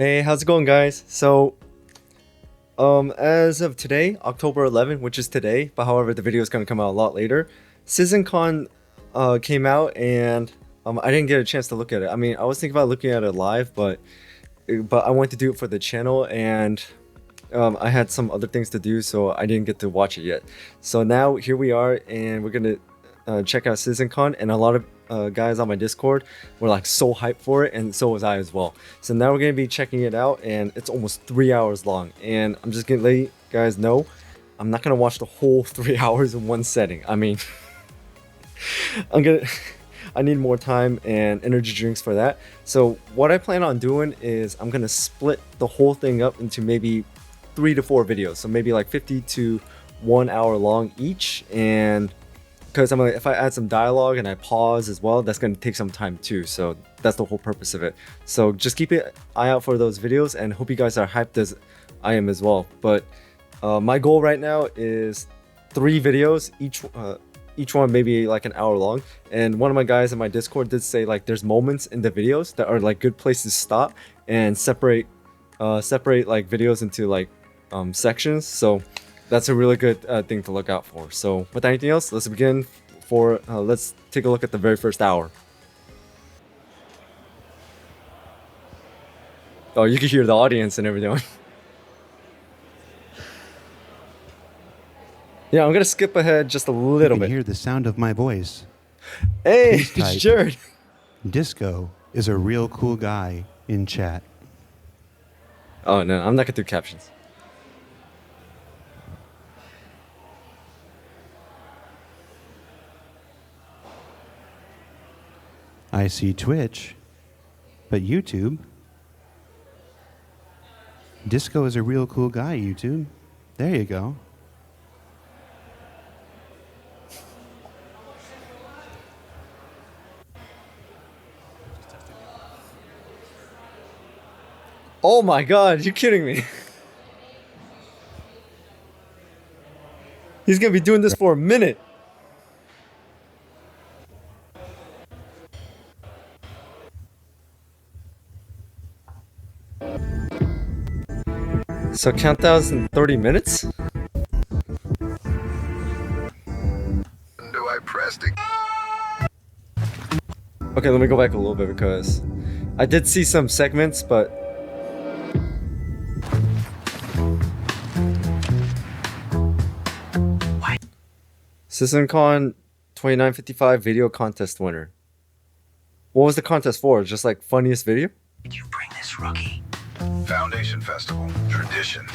Hey, how's it going, guys? As of today, October 11th, which is today, but however, the video is gonna come out a lot later. CitizenCon came out, and I didn't get a chance to look at it. I mean, I was thinking about looking at it live, but I wanted to do it for the channel, and I had some other things to do, so I didn't get to watch it yet. So now here we are, and we're gonna check out CitizenCon, and a lot of guys on my Discord were like so hyped for it, and so was I as well. So now we're gonna be checking it out, and it's almost 3 hours long. And I'm just gonna let you guys know, I'm not gonna watch the whole 3 hours in one setting. I mean, I need more time and energy drinks for that. So what I plan on doing is I'm gonna split the whole thing up into maybe 3 to 4 videos. So maybe like 50 to 1 hour long each, and because I'm like, if I add some dialogue and I pause as well, that's going to take some time too. So that's the whole purpose of it. So just keep an eye out for those videos, and hope you guys are hyped as I am as well. But my goal right now is 3 videos, each one maybe like an hour long. And one of my guys in my Discord did say like there's moments in the videos that are like good places to stop and separate like videos into like sections. So that's a really good thing to look out for. So without anything else, let's begin. Let's take a look at the very first hour. Oh, you can hear the audience and everything. Yeah, I'm gonna skip ahead just a little You bit. can hear the sound of my voice. Hey, Please type. Jared. Disco is a real cool guy in chat. Oh no, I'm not gonna do captions. I see Twitch, but YouTube. Disco is a real cool guy, YouTube. There you go. Oh my god, you kidding me? He's gonna be doing this for a minute. So countdown's in 30 minutes? Do I press the... Okay, let me go back a little bit because I did see some segments, but CitizenCon 2955 video contest winner. What was the contest for? Just like funniest video? Did you bring this rookie? Foundation Festival. Tradition.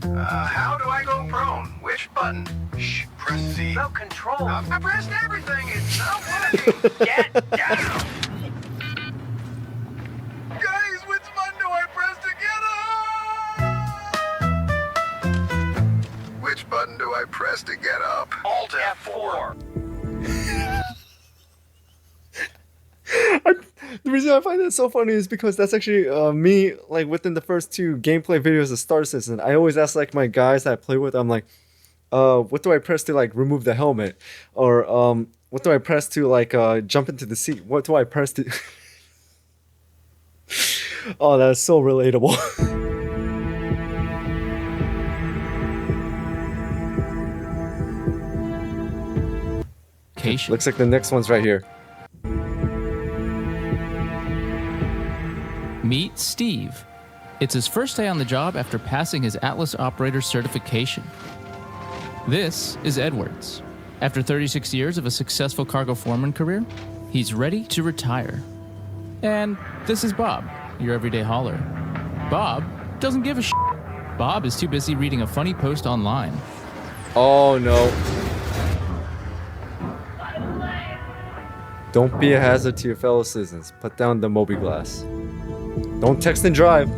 How do I go prone? Which button? Shh, press Z. No control. I pressed everything. It's not working. Get down! Guys, which button do I press to get up? Which button do I press to get up? Alt F4. The reason I find that so funny is because that's actually me, like within the first 2 gameplay videos of Star Citizen. I always ask like my guys that I play with, I'm like, what do I press to like remove the helmet? Or what do I press to like jump into the seat? What do I press to... Oh, that's so relatable. Looks like the next one's right here. Meet Steve. It's his first day on the job after passing his Atlas Operator certification. This is Edwards. After 36 years of a successful cargo foreman career, he's ready to retire. And this is Bob, your everyday hauler. Bob doesn't give a shit. Bob is too busy reading a funny post online. Oh no. Don't be a hazard to your fellow citizens. Put down the Moby glass. Don't text and drive.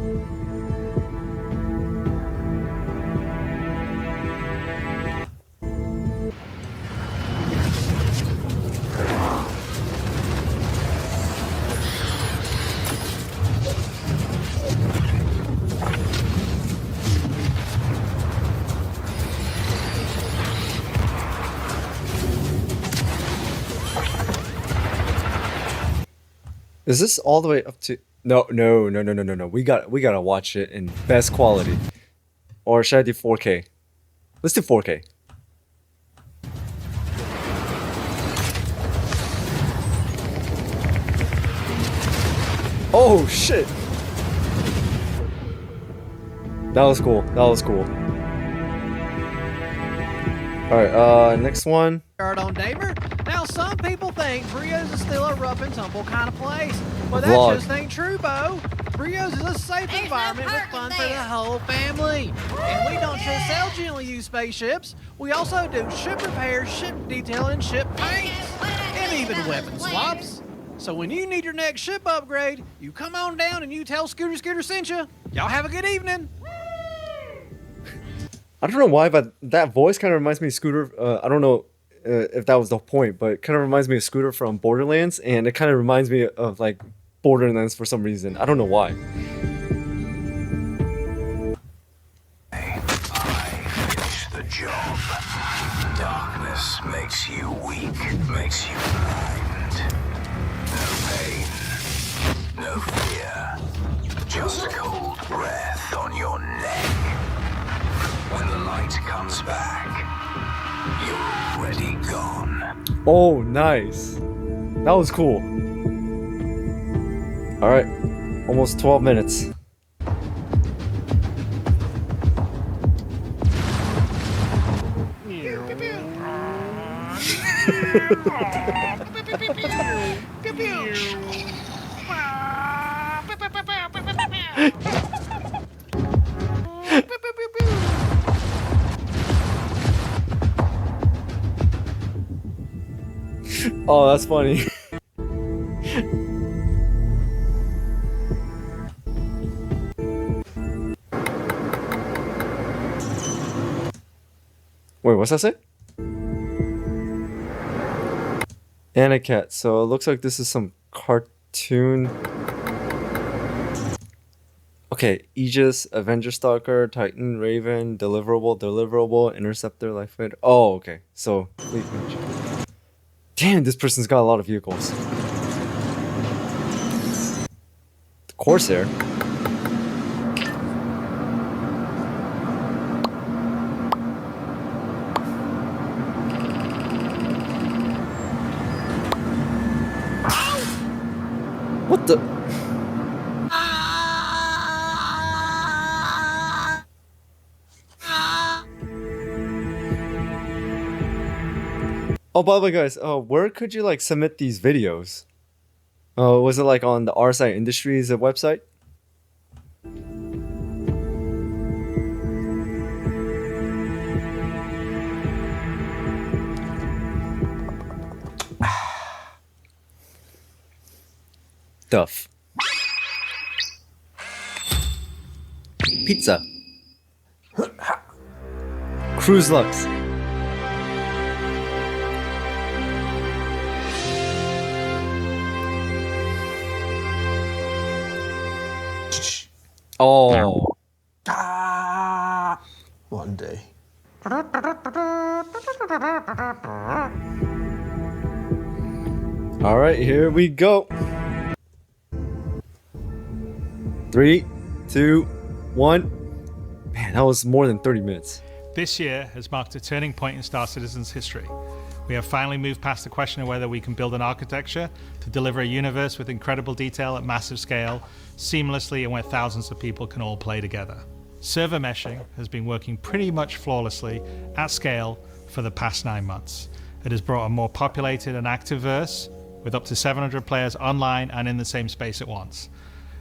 Is this all the way up to... No. We gotta watch it in best quality. Or should I do 4K? Let's do 4K. Oh shit! That was cool. Alright, next one. Start on Damer. Now, some people think Brios is still a rough and tumble kind of place, but that Vlog. just ain't true, Bo. Brios is a safe environment with fun for the whole family. And we don't just sell general use spaceships, we also do ship repairs, ship detailing, ship paints, and even weapon swaps. So when you need your next ship upgrade, you come on down and you tell Scooter sent you. Y'all have a good evening. I don't know why, but that voice kind of reminds me of Scooter. I don't know if that was the point, but it kind of reminds me of Scooter from Borderlands, and it kind of reminds me of like Borderlands for some reason. I don't know why. I finish the job. Darkness makes you weak, makes you blind. No pain, no fear. Just a cold breath on your neck. When the light comes back, you're already gone. Oh, nice. That was cool. All right, almost 12 minutes. Oh, that's funny. Wait, what's that say? Anacat. So it looks like this is some cartoon. Okay, Aegis, Avenger Stalker, Titan, Raven, Deliverable, Interceptor, Lifefighter. Oh, okay. So, damn, this person's got a lot of vehicles. The Corsair. What the? Oh, by the way, guys, where could you like submit these videos? Was it like on the RSI Industries website? Duff. Pizza. Cruise Lux. Oh. One day. All right, here we go. 3, 2, 1. Man, that was more than 30 minutes. This year has marked a turning point in Star Citizen's history. We have finally moved past the question of whether we can build an architecture to deliver a universe with incredible detail at massive scale, seamlessly, and where thousands of people can all play together. Server meshing has been working pretty much flawlessly at scale for the past 9 months. It has brought a more populated and active verse with up to 700 players online and in the same space at once.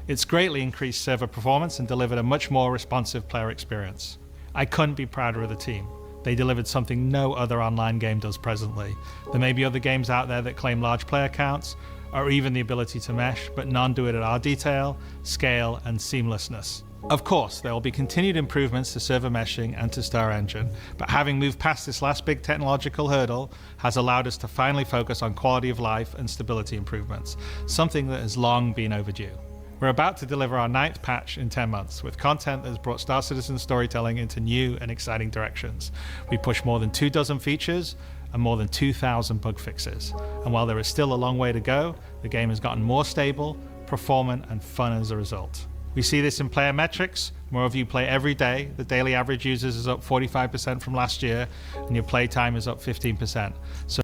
It's greatly increased server performance and delivered a much more responsive player experience. I couldn't be prouder of the team. They delivered something no other online game does presently. There may be other games out there that claim large player counts, or even the ability to mesh, but none do it at our detail, scale, and seamlessness. Of course, there will be continued improvements to server meshing and to Star Engine, but having moved past this last big technological hurdle has allowed us to finally focus on quality of life and stability improvements, something that has long been overdue. We're about to deliver our 9th patch in 10 months, with content that has brought Star Citizen storytelling into new and exciting directions. We pushed more than 24 features and more than 2,000 bug fixes. And while there is still a long way to go, the game has gotten more stable, performant, and fun as a result. We see this in player metrics. More of you play every day. The daily average users is up 45% from last year, and your play time is up 15%. So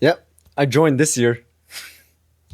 Yep, I joined this year.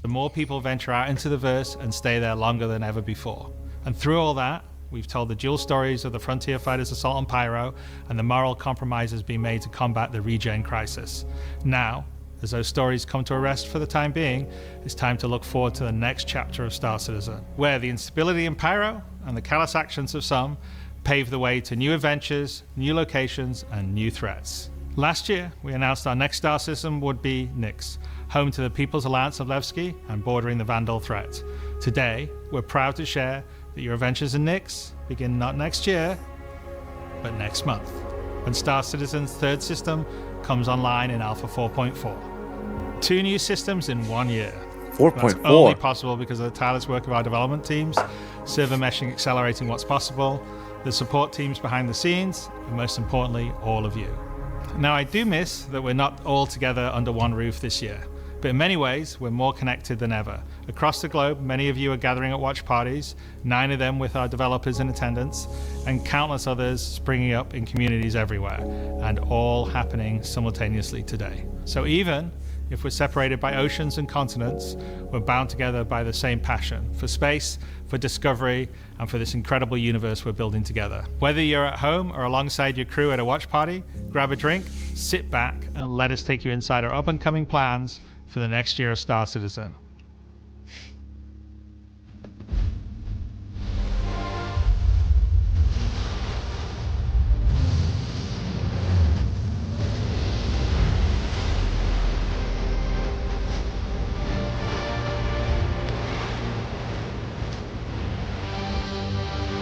the more people venture out into the verse and stay there longer than ever before. And through all that, we've told the dual stories of the Frontier Fighters Assault on Pyro and the moral compromises being made to combat the regen crisis. Now, as those stories come to a rest for the time being, it's time to look forward to the next chapter of Star Citizen, where the instability in Pyro and the callous actions of some pave the way to new adventures, new locations, and new threats. Last year, we announced our next star system would be Nyx, home to the People's Alliance of Levski and bordering the Vandal threat. Today, we're proud to share that your adventures in Nyx begin not next year, but next month, when Star Citizen's third system comes online in Alpha 4.4. 2 new systems in 1 year. 4.4. That's only possible because of the tireless work of our development teams, server meshing accelerating what's possible, the support teams behind the scenes, and most importantly, all of you. Now, I do miss that we're not all together under one roof this year, but in many ways, we're more connected than ever. Across the globe, many of you are gathering at watch parties, 9 of them with our developers in attendance, and countless others springing up in communities everywhere, and all happening simultaneously today. So even if we're separated by oceans and continents, we're bound together by the same passion for space, for discovery, and for this incredible universe we're building together. Whether you're at home or alongside your crew at a watch party, grab a drink, sit back, and let us take you inside our up-and-coming plans for the next year of Star Citizen.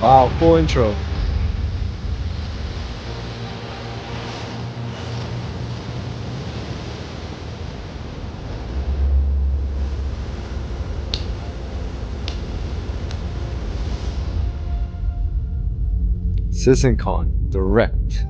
Wow, full intro. CitizenCon Direct.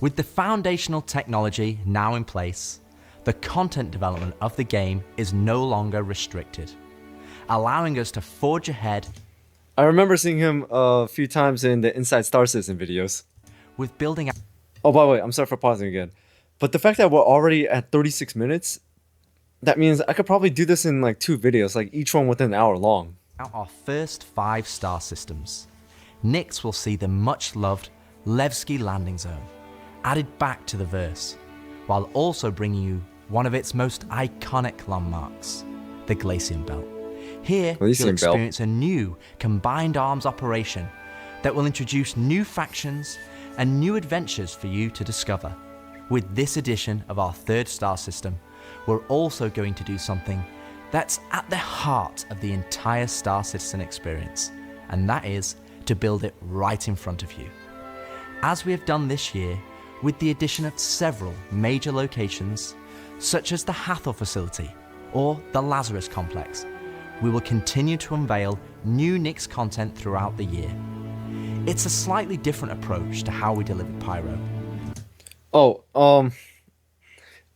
With the foundational technology now in place, the content development of the game is no longer restricted, allowing us to forge ahead I remember seeing him a few times in the Inside Star Citizen videos. with building Oh, by the way, I'm sorry for pausing again. But the fact that we're already at 36 minutes, that means I could probably do this in like 2 videos, like each one within an hour long. out our first 5 star systems. Nyx will see the much-loved Levski landing zone added back to the verse, while also bringing you one of its most iconic landmarks, the Glacium Belt. Here, Glacium you'll Belt. experience a new combined arms operation that will introduce new factions and new adventures for you to discover. With this edition of our third star system, we're also going to do something that's at the heart of the entire Star Citizen experience, and that is to build it right in front of you. As we have done this year, with the addition of several major locations, such as the Hathor facility or the Lazarus complex, we will continue to unveil new Nyx content throughout the year. It's a slightly different approach to how we deliver Pyro. Oh,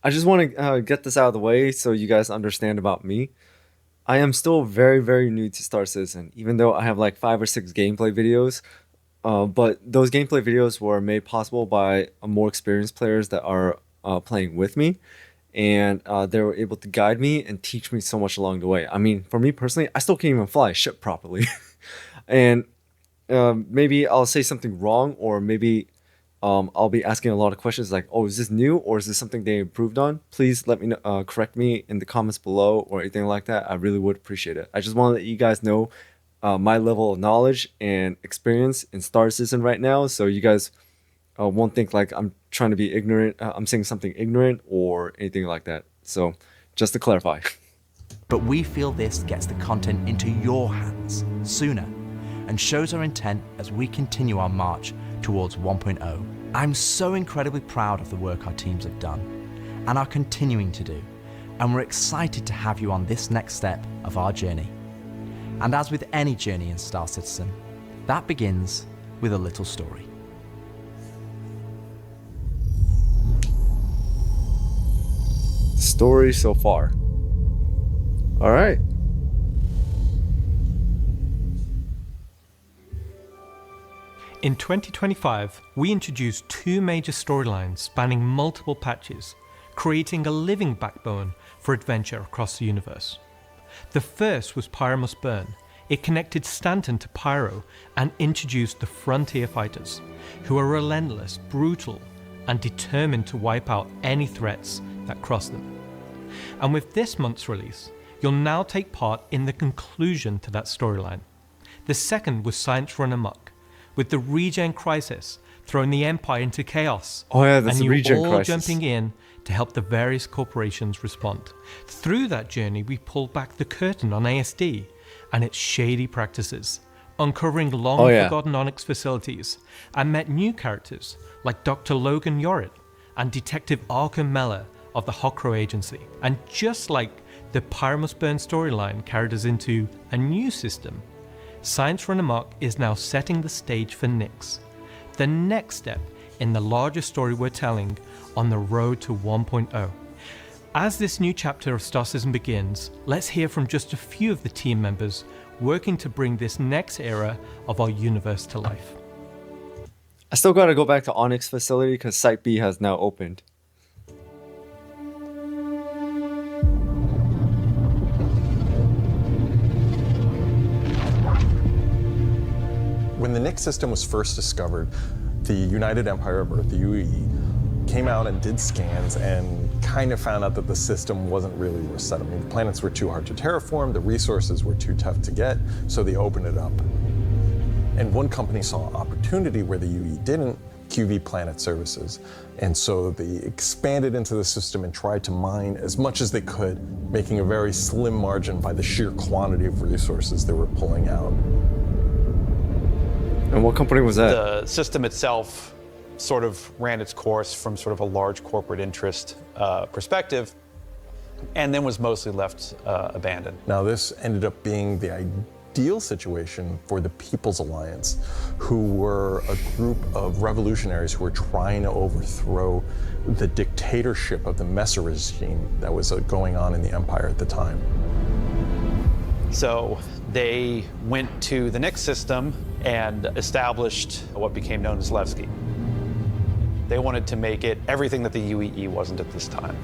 I just want to get this out of the way so you guys understand about me. I am still very, very new to Star Citizen, even though I have like 5 or 6 gameplay videos. But those gameplay videos were made possible by more experienced players that are playing with me. And they were able to guide me and teach me so much along the way. I mean, for me personally, I still can't even fly a ship properly. And maybe I'll say something wrong, or maybe I'll be asking a lot of questions like, oh, is this new or is this something they improved on? Please let me know, correct me in the comments below or anything like that. I really would appreciate it. I just want to let you guys know my level of knowledge and experience in Star Citizen right now, so you guys won't think like I'm trying to be ignorant. I'm saying something ignorant or anything like that. So just to clarify. But we feel this gets the content into your hands sooner and shows our intent as we continue our march towards 1.0. I'm so incredibly proud of the work our teams have done and are continuing to do, and we're excited to have you on this next step of our journey. And as with any journey in Star Citizen, that begins with a little story. Story so far. All right. In 2025, we introduced two major storylines spanning multiple patches, creating a living backbone for adventure across the universe. The first was Pyro Must Burn. It connected Stanton to Pyro and introduced the Frontier Fighters, who are relentless, brutal, and determined to wipe out any threats that cross them. And with this month's release, you'll now take part in the conclusion to that storyline. The second was Science Run Amok, with the Regen Crisis throwing the Empire into chaos. Oh yeah, that's and the Regen you all Crisis. jumping in to help the various corporations respond. Through that journey, we pulled back the curtain on ASD and its shady practices, uncovering long-forgotten Onyx facilities, and met new characters like Dr. Logan Yorit and Detective Arkham Meller of the Hokro Agency. And just like the Pyro Must Burn storyline carried us into a new system, Science Run Amok is now setting the stage for Nyx, the next step in the larger story we're telling on the road to 1.0. As this new chapter of Star Citizen begins, let's hear from just a few of the team members working to bring this next era of our universe to life. I still gotta go back to Onyx facility because Site B has now opened. When the Nyx system was first discovered, the United Empire of Earth, the UEE, came out and did scans and kind of found out that the system wasn't really worth settling. The planets were too hard to terraform, the resources were too tough to get, so they opened it up. And one company saw opportunity where the UE didn't, QV Planet Services. And so they expanded into the system and tried to mine as much as they could, making a very slim margin by the sheer quantity of resources they were pulling out. And what company was that? The system itself sort of ran its course from sort of a large corporate interest perspective, and then was mostly left abandoned. Now this ended up being the ideal situation for the People's Alliance, who were a group of revolutionaries who were trying to overthrow the dictatorship of the Messer regime that was going on in the Empire at the time. So they went to the Nyx system and established what became known as Levski. They wanted to make it everything that the UEE wasn't at this time.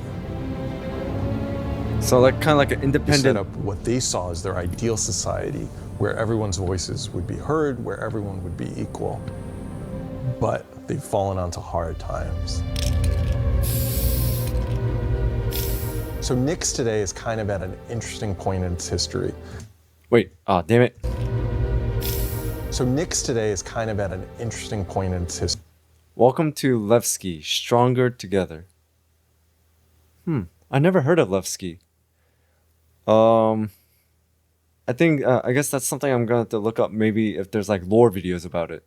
So like kind of like an They independent. set up what they saw as their ideal society, where everyone's voices would be heard, where everyone would be equal. But they've fallen onto hard times. So Nyx today is kind of at an interesting point in its history. Wait, ah, damn it. So Nyx today is kind of at an interesting point in its history. Welcome to Levski, Stronger Together. I never heard of Levski. I think, I guess that's something I'm gonna have to look up, maybe if there's like lore videos about it.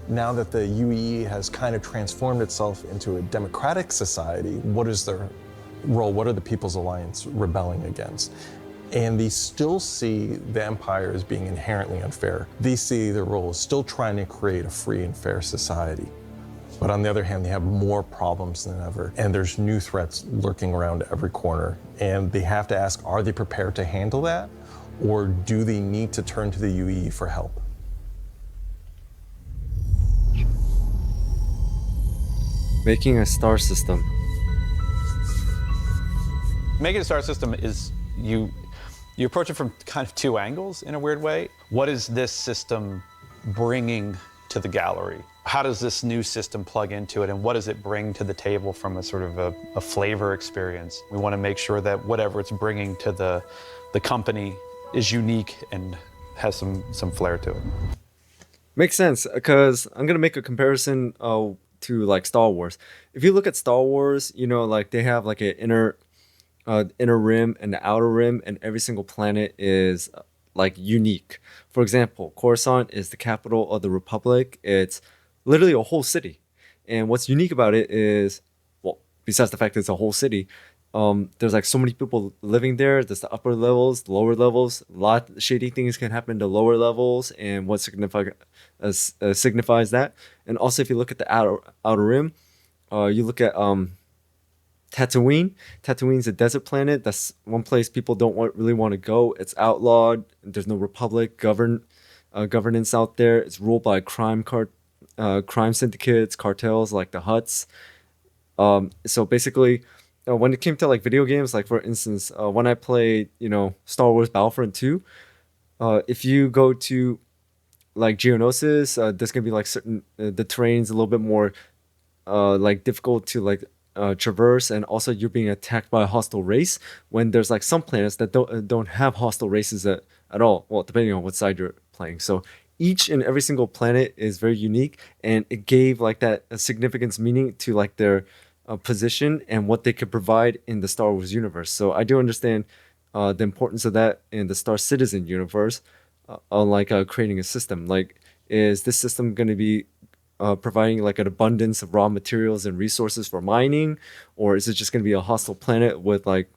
Now that the UEE has kind of transformed itself into a democratic society, what is their role? What are the People's Alliance rebelling against? And they still see the Empire as being inherently unfair. They see their role as still trying to create a free and fair society. But on the other hand, they have more problems than ever, and there's new threats lurking around every corner. And they have to ask, are they prepared to handle that? Or do they need to turn to the UEE for help? Making a star system. Making a star system is you approach it from kind of two angles in a weird way. What is this system bringing to the gallery? How does this new system plug into it, and what does it bring to the table from a sort of a flavor experience? We want to make sure that whatever it's bringing to the company is unique and has some flair to it. Makes sense, because I'm gonna make a comparison to like Star Wars. If you look at Star Wars, you know, like they have like an inner rim and the outer rim, and every single planet is like unique. For example, Coruscant is the capital of the Republic. It's literally a whole city, and what's unique about it is, well, besides the fact that it's a whole city, there's like so many people living there. There's the upper levels, the lower levels. A lot of shady things can happen to lower levels, and what signifies that. And also, if you look at the outer rim, you look at Tatooine. Tatooine's a desert planet. That's one place people don't really want to go. It's outlawed. There's no republic governance out there. It's ruled by crime syndicates, cartels like the Hutts. So basically, when it came to like video games, like for instance, when I played, Star Wars Battlefront 2, if you go to like Geonosis, there's gonna be like certain the terrain's a little bit more like difficult to like traverse, and also you're being attacked by a hostile race. When there's like some planets that don't have hostile races at all. Well, depending on what side you're playing. So each and every single planet is very unique, and it gave like that a significance meaning to like their position and what they could provide in the Star Wars universe. So I do understand the importance of that in the Star Citizen universe, on like creating a system. Like, is this system going to be providing like an abundance of raw materials and resources for mining, or is it just going to be a hostile planet with like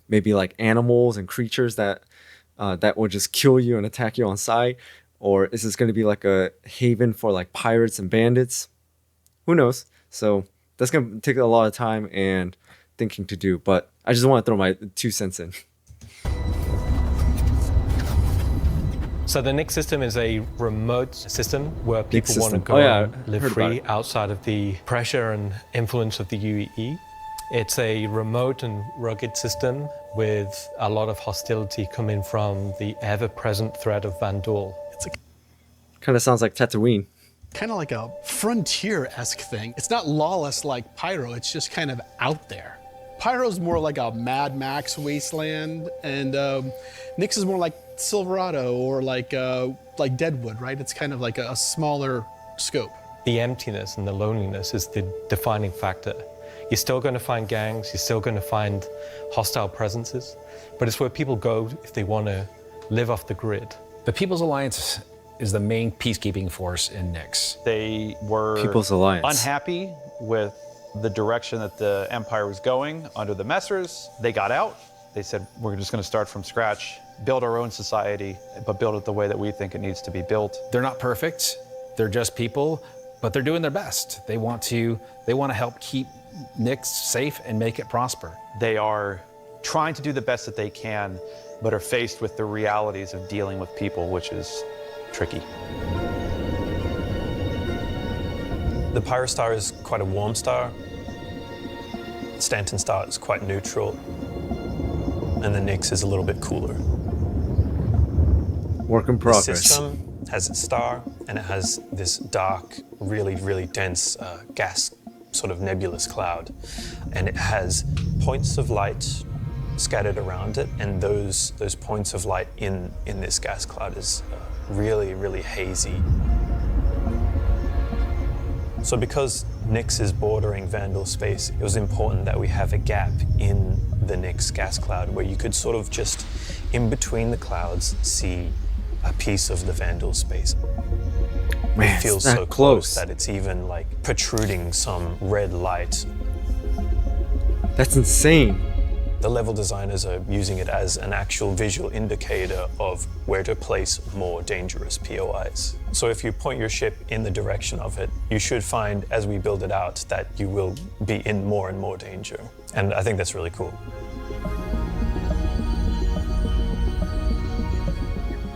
maybe like animals and creatures that will just kill you and attack you on sight? Or is this going to be like a haven for like pirates and bandits? Who knows? So that's going to take a lot of time and thinking to do, but I just want to throw my 2 cents in. So the Nix system is a remote system where people want to go and live free outside of the pressure and influence of the UEE. It's a remote and rugged system with a lot of hostility coming from the ever-present threat of Vandal. Kind of sounds like Tatooine. Kind of like a frontier-esque thing. It's not lawless like Pyro, it's just kind of out there. Pyro's more like a Mad Max wasteland, and Nix is more like Silverado or like Deadwood, right? It's kind of like a smaller scope. The emptiness and the loneliness is the defining factor. You're still going to find gangs, you're still going to find hostile presences, but it's where people go if they want to live off the grid. The People's Alliance is the main peacekeeping force in Nix. They were People's Alliance. unhappy with the direction that the Empire was going under the Messers. They got out. They said, we're just going to start from scratch, build our own society, but build it the way that we think it needs to be built. They're not perfect. They're just people, but they're doing their best. They want to help keep Nix safe and make it prosper. They are trying to do the best that they can, but are faced with the realities of dealing with people, which is tricky. The Pyro Star is quite a warm star. Stanton Star is quite neutral. And the Nix is a little bit cooler. Work in progress. The system has its star, and it has this dark, really, really dense gas, sort of nebulous cloud. And it has points of light scattered around it, and those points of light in this gas cloud is really, really hazy. So because Nix is bordering Vandal space, it was important that we have a gap in the Nix gas cloud where you could sort of just, in between the clouds, see a piece of the Vandal space. Man, it feels so close that it's even like protruding some red light. That's insane. The level designers are using it as an actual visual indicator of where to place more dangerous POIs. So if you point your ship in the direction of it, you should find, as we build it out, that you will be in more and more danger. And I think that's really cool.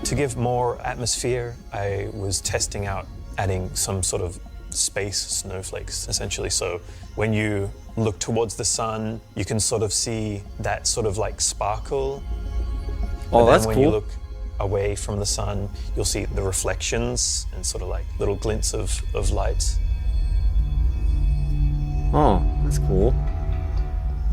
To give more atmosphere, I was testing out adding some sort of space snowflakes, essentially. So when you look towards the sun, you can sort of see that sort of like sparkle. Oh, that's cool. When you look away from the sun, you'll see the reflections and sort of like little glints of light. Oh, that's cool.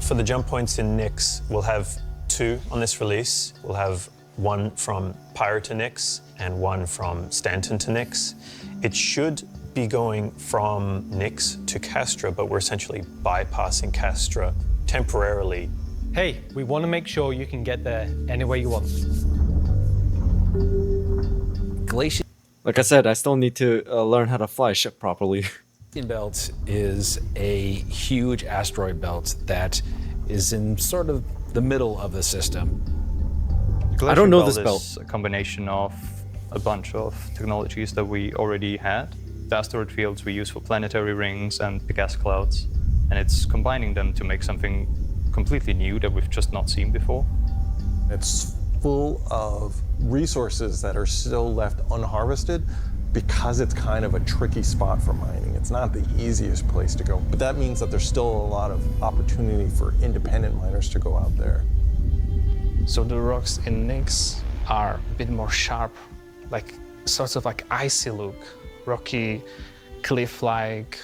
For the jump points in Nix, we'll have 2 on this release. We'll have one from Pyro to Nix and one from Stanton to Nix. It should be going from Nix to Castra, but we're essentially bypassing Castra temporarily. Hey, we want to make sure you can get there any way you want. Glacier Like I said, I still need to learn how to fly a ship properly. Belt is a huge asteroid belt that is in sort of the middle of the system. I don't know this Glacier belt. is a combination of a bunch of technologies that we already had. The asteroid fields we use for planetary rings and the gas clouds, and it's combining them to make something completely new that we've just not seen before. It's full of resources that are still left unharvested because it's kind of a tricky spot for mining. It's not the easiest place to go, but that means that there's still a lot of opportunity for independent miners to go out there. So the rocks in Nyx are a bit more sharp, like sort of like icy look, rocky, cliff-like,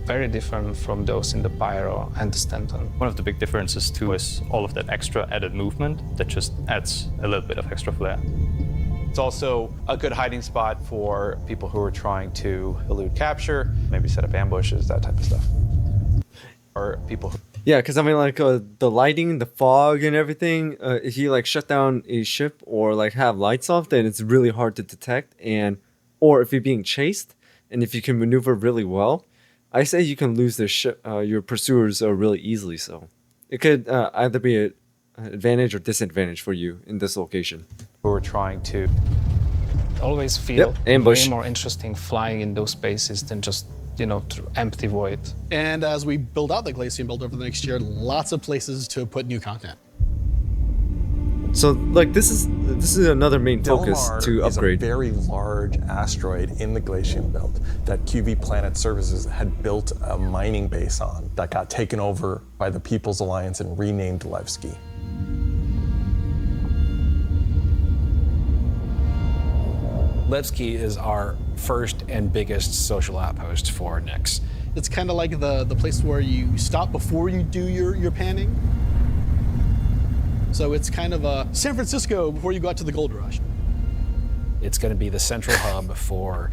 very different from those in the Pyro and the Stanton. One of the big differences too is all of that extra added movement that just adds a little bit of extra flair. It's also a good hiding spot for people who are trying to elude capture, maybe set up ambushes, that type of stuff. Or people who... Yeah, because I mean, like the lighting, the fog, and everything. If you like shut down a ship or like have lights off, then it's really hard to detect. Or if you're being chased, and if you can maneuver really well, I say you can lose their ship, your pursuers really easily. So it could either be an advantage or disadvantage for you in this location. Who are trying to Always feel ambush. way more interesting flying in those spaces than just, you know, through empty void. And as we build out the Glacium build over the next year, lots of places to put new content. So like this is another main focus Delamar to upgrade. is a very large asteroid in the Glacium belt that QV Planet Services had built a mining base on that got taken over by the People's Alliance and renamed Levski. Levski is our first and biggest social outpost for Nyx. It's kind of like the place where you stop before you do your panning. So it's kind of a San Francisco before you go out to the gold rush. It's going to be the central hub for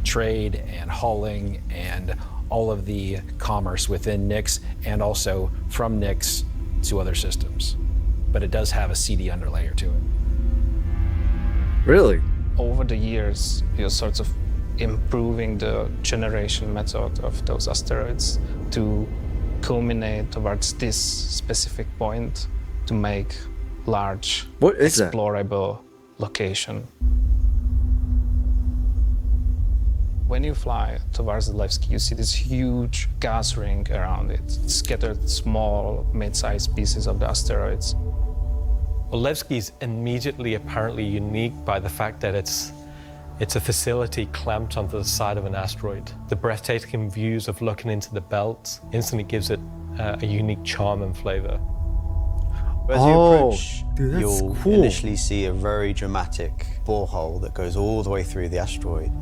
trade and hauling and all of the commerce within Nyx and also from Nyx to other systems. But it does have a CD underlayer to it. Really? Over the years, you're sort of improving the generation method of those asteroids to culminate towards this specific point to make large, what is explorable location. When you fly towards the Levski, you see this huge gas ring around it, scattered small, mid-sized pieces of the asteroids. Well, Levski is immediately apparently unique by the fact that it's a facility clamped onto the side of an asteroid. The breathtaking views of looking into the belt instantly gives it a unique charm and flavor. As you approach, dude, that's you'll cool. initially see a very dramatic borehole that goes all the way through the asteroid.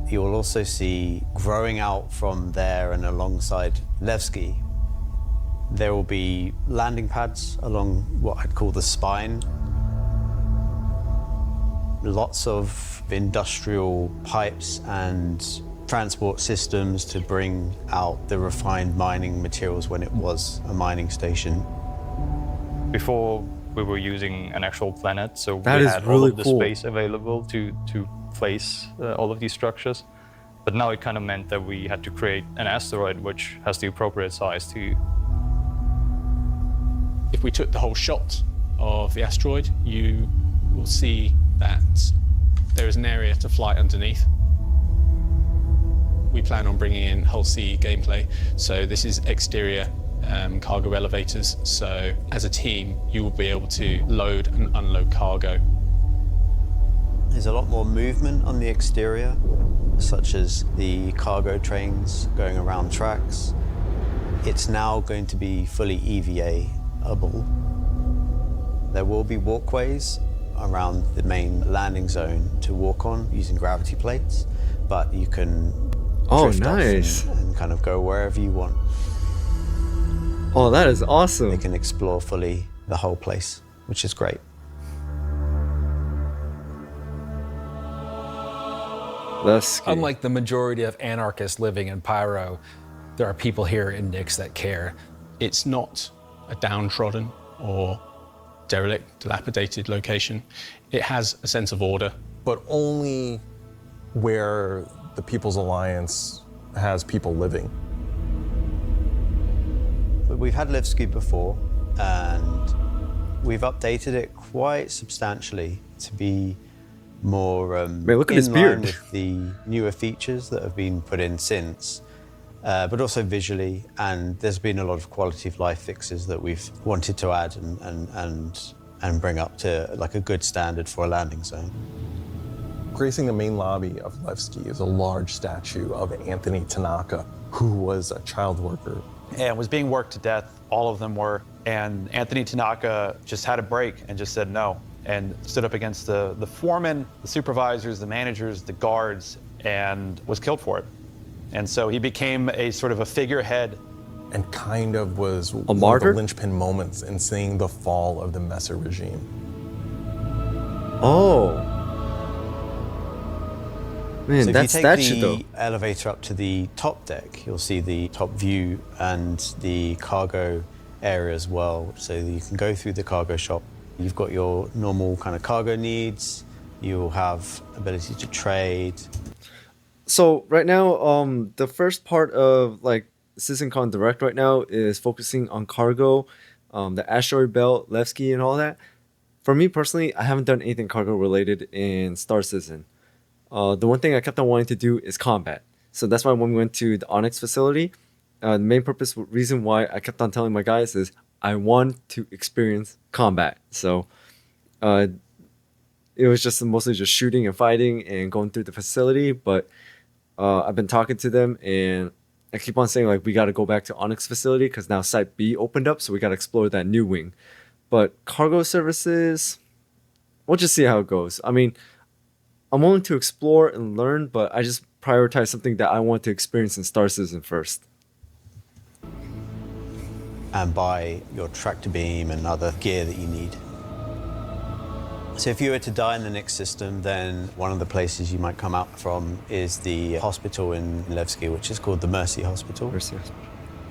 You will also see, growing out from there and alongside Levski, there will be landing pads along what I'd call the spine. Lots of industrial pipes and transport systems to bring out the refined mining materials when it was a mining station. Before we were using an actual planet, so That we is had all really of the cool. space available to place all of these structures. But now it kind of meant that we had to create an asteroid which has the appropriate size to... If we took the whole shot of the asteroid, you will see that there is an area to fly underneath. We plan on bringing in whole sea gameplay. So this is exterior cargo elevators. So as a team, you will be able to load and unload cargo. There's a lot more movement on the exterior, such as the cargo trains going around tracks. It's now going to be fully EVA-able. There will be walkways around the main landing zone to walk on using gravity plates, but you can drift off nice. and kind of go wherever you want. Oh, that is awesome. They can explore fully the whole place, which is great. That's Unlike the majority of anarchists living in Pyro, there are people here in Nyx that care. It's not a downtrodden or derelict, dilapidated location. It has a sense of order. But only where the People's Alliance has people living. But we've had Levski before. and we've updated it quite substantially to be more Man, look at in his line beard. with the newer features that have been put in since, but also visually. And there's been a lot of quality of life fixes that we've wanted to add and bring up to like a good standard for a landing zone. Gracing the main lobby of Levski is a large statue of Anthony Tanaka, who was a child worker. And was being worked to death, all of them were. And Anthony Tanaka just had a break and just said no, and stood up against the foremen, the supervisors, the managers, the guards, and was killed for it. And so he became a sort of a figurehead. And kind of was a one martyr? of the linchpin moments in seeing the fall of the Messer regime. Oh. Man, so if that you take statue the though. elevator up to the top deck, you'll see the top view and the cargo area as well. So you can go through the cargo shop. You've got your normal kind of cargo needs. You'll have ability to trade. So right now, the first part of like CitizenCon Direct right now is focusing on cargo, the asteroid belt, Levski, and all that. For me personally, I haven't done anything cargo related in Star Citizen. The one thing I kept on wanting to do is combat. So that's why when we went to the Onyx facility, the main reason why I kept on telling my guys is I want to experience combat. So it was just mostly just shooting and fighting and going through the facility. But I've been talking to them and I keep on saying like we got to go back to Onyx facility because now Site B opened up. So we got to explore that new wing. But cargo services, we'll just see how it goes. I mean, I'm willing to explore and learn, but I just prioritize something that I want to experience in Star Citizen first. And buy your tractor beam and other gear that you need. So if you were to die in the Nix system, then one of the places you might come out from is the hospital in Levski, which is called the Mercy Hospital.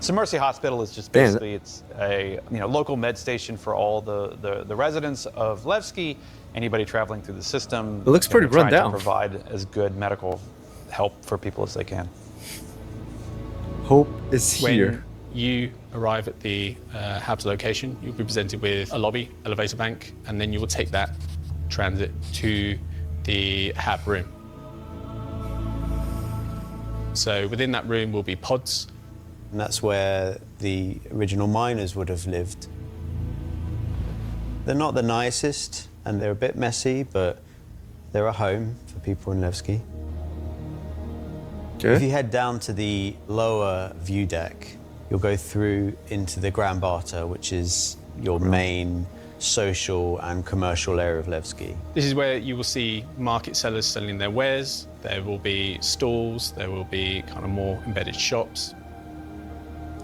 So Mercy Hospital is just basically, it's a local med station for all the residents of Levski, anybody traveling through the system. It looks pretty run down. To provide as good medical help for people as they can. Hope is here. When you arrive at the HAB's location, you'll be presented with a lobby, elevator bank, and then you will take that transit to the HAB room. So within that room will be pods. And that's where the original miners would have lived. They're not the nicest, and they're a bit messy, but they're a home for people in Levski. Okay. If you head down to the lower view deck, you'll go through into the Grand Barter, which is your main social and commercial area of Levski. This is where you will see market sellers selling their wares. There will be stalls, there will be kind of more embedded shops.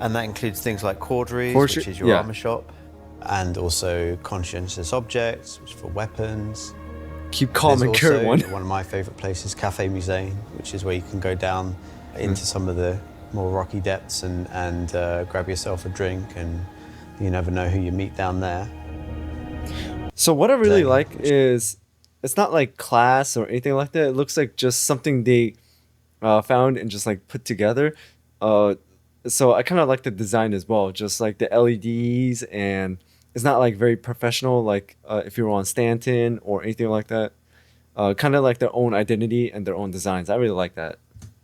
And that includes things like Corderies, Fortune- which is your yeah. armor shop, and also conscientious objects, which is for weapons. Keep calm and carry one. One of my favorite places, Cafe Musée, which is where you can go down into some of the more rocky depths and grab yourself a drink, and you never know who you meet down there. So what I really like is it's not like class or anything like that. It looks like just something they found and just like put together. So I kind of like the design as well, just like the LEDs, and it's not like very professional like if you were on Stanton or anything like that. Kind of like their own identity and their own designs. I really like that.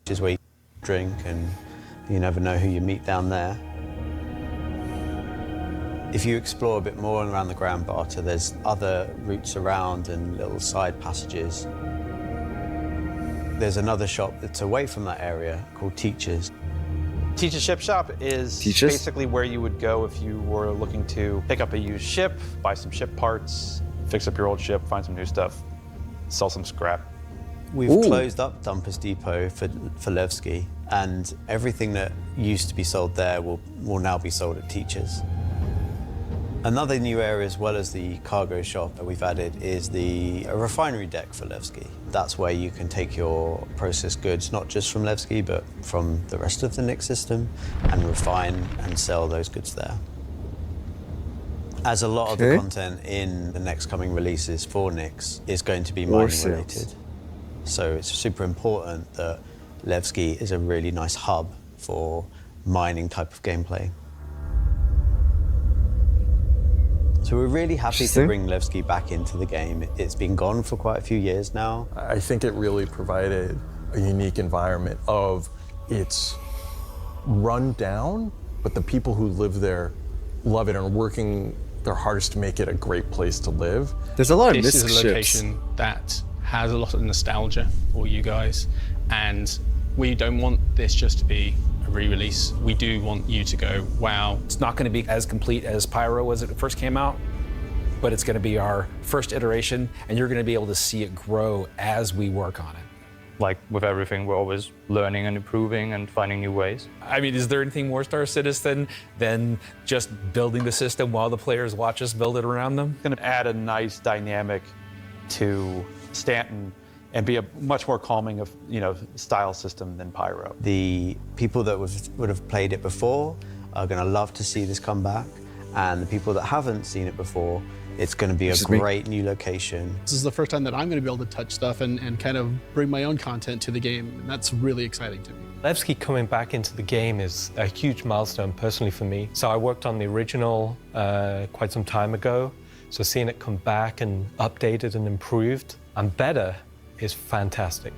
Which is where you drink and you never know who you meet down there. If you explore a bit more around the Grand Barter, there's other routes around and little side passages. There's another shop that's away from that area called Teachers. Teach's Ship Shop is basically where you would go if you were looking to pick up a used ship, buy some ship parts, fix up your old ship, find some new stuff, sell some scrap. We've closed up Dumpers Depot for Levski, and everything that used to be sold there will now be sold at Teachers. Another new area, as well as the cargo shop that we've added, is the refinery deck for Levski. That's where you can take your processed goods, not just from Levski, but from the rest of the Nix system, and refine and sell those goods there. As a lot of the content in the next coming releases for Nix is going to be mining related. So it's super important that Levski is a really nice hub for mining type of gameplay. So we're really happy to Interesting. bring Levski back into the game. It's been gone for quite a few years now. I think it really provided a unique environment of it's run down, but the people who live there love it and are working their hardest to make it a great place to live. There's a lot of This missed is a ships. location that has a lot of nostalgia for you guys, and we don't want this just to be a re-release. We do want you to go, wow. It's not going to be as complete as Pyro was when it first came out, but it's going to be our first iteration, and you're going to be able to see it grow as we work on it. Like with everything, we're always learning and improving and finding new ways. I mean, is there anything more Star Citizen than just building the system while the players watch us build it around them? Going to add a nice dynamic to Stanton and be a much more calming of style system than Pyro. The people that would have played it before are going to love to see this come back, and the people that haven't seen it before, it's going to be a great new location. This is the first time that I'm going to be able to touch stuff and kind of bring my own content to the game, and that's really exciting to me. Levski coming back into the game is a huge milestone personally for me. So I worked on the original quite some time ago, so seeing it come back and updated and improved and better is fantastic.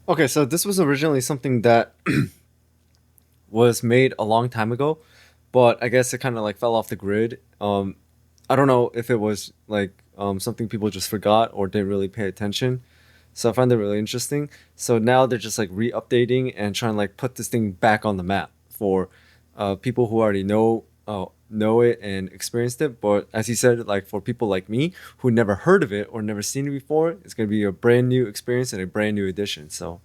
Okay, so this was originally something that was made a long time ago, but I guess it kind of like fell off the grid. I don't know if it was like something people just forgot or didn't really pay attention. So I find that really interesting. So now they're just like re-updating and trying to like put this thing back on the map for people who already know it and experienced it. But as he said, like for people like me who never heard of it or never seen it before, it's going to be a brand new experience and a brand new edition. So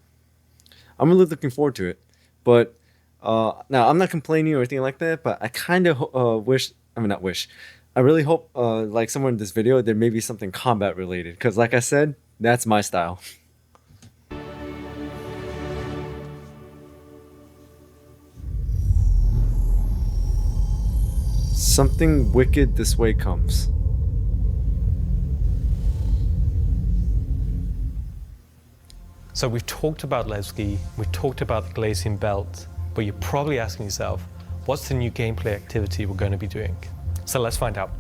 I'm really looking forward to it. But now I'm not complaining or anything like that, but I kind of I really hope like somewhere in this video there may be something combat related, because like I said, that's my style. Something wicked this way comes. So we've talked about Levski, we've talked about the Glacian Belt, but you're probably asking yourself, what's the new gameplay activity we're going to be doing? So let's find out.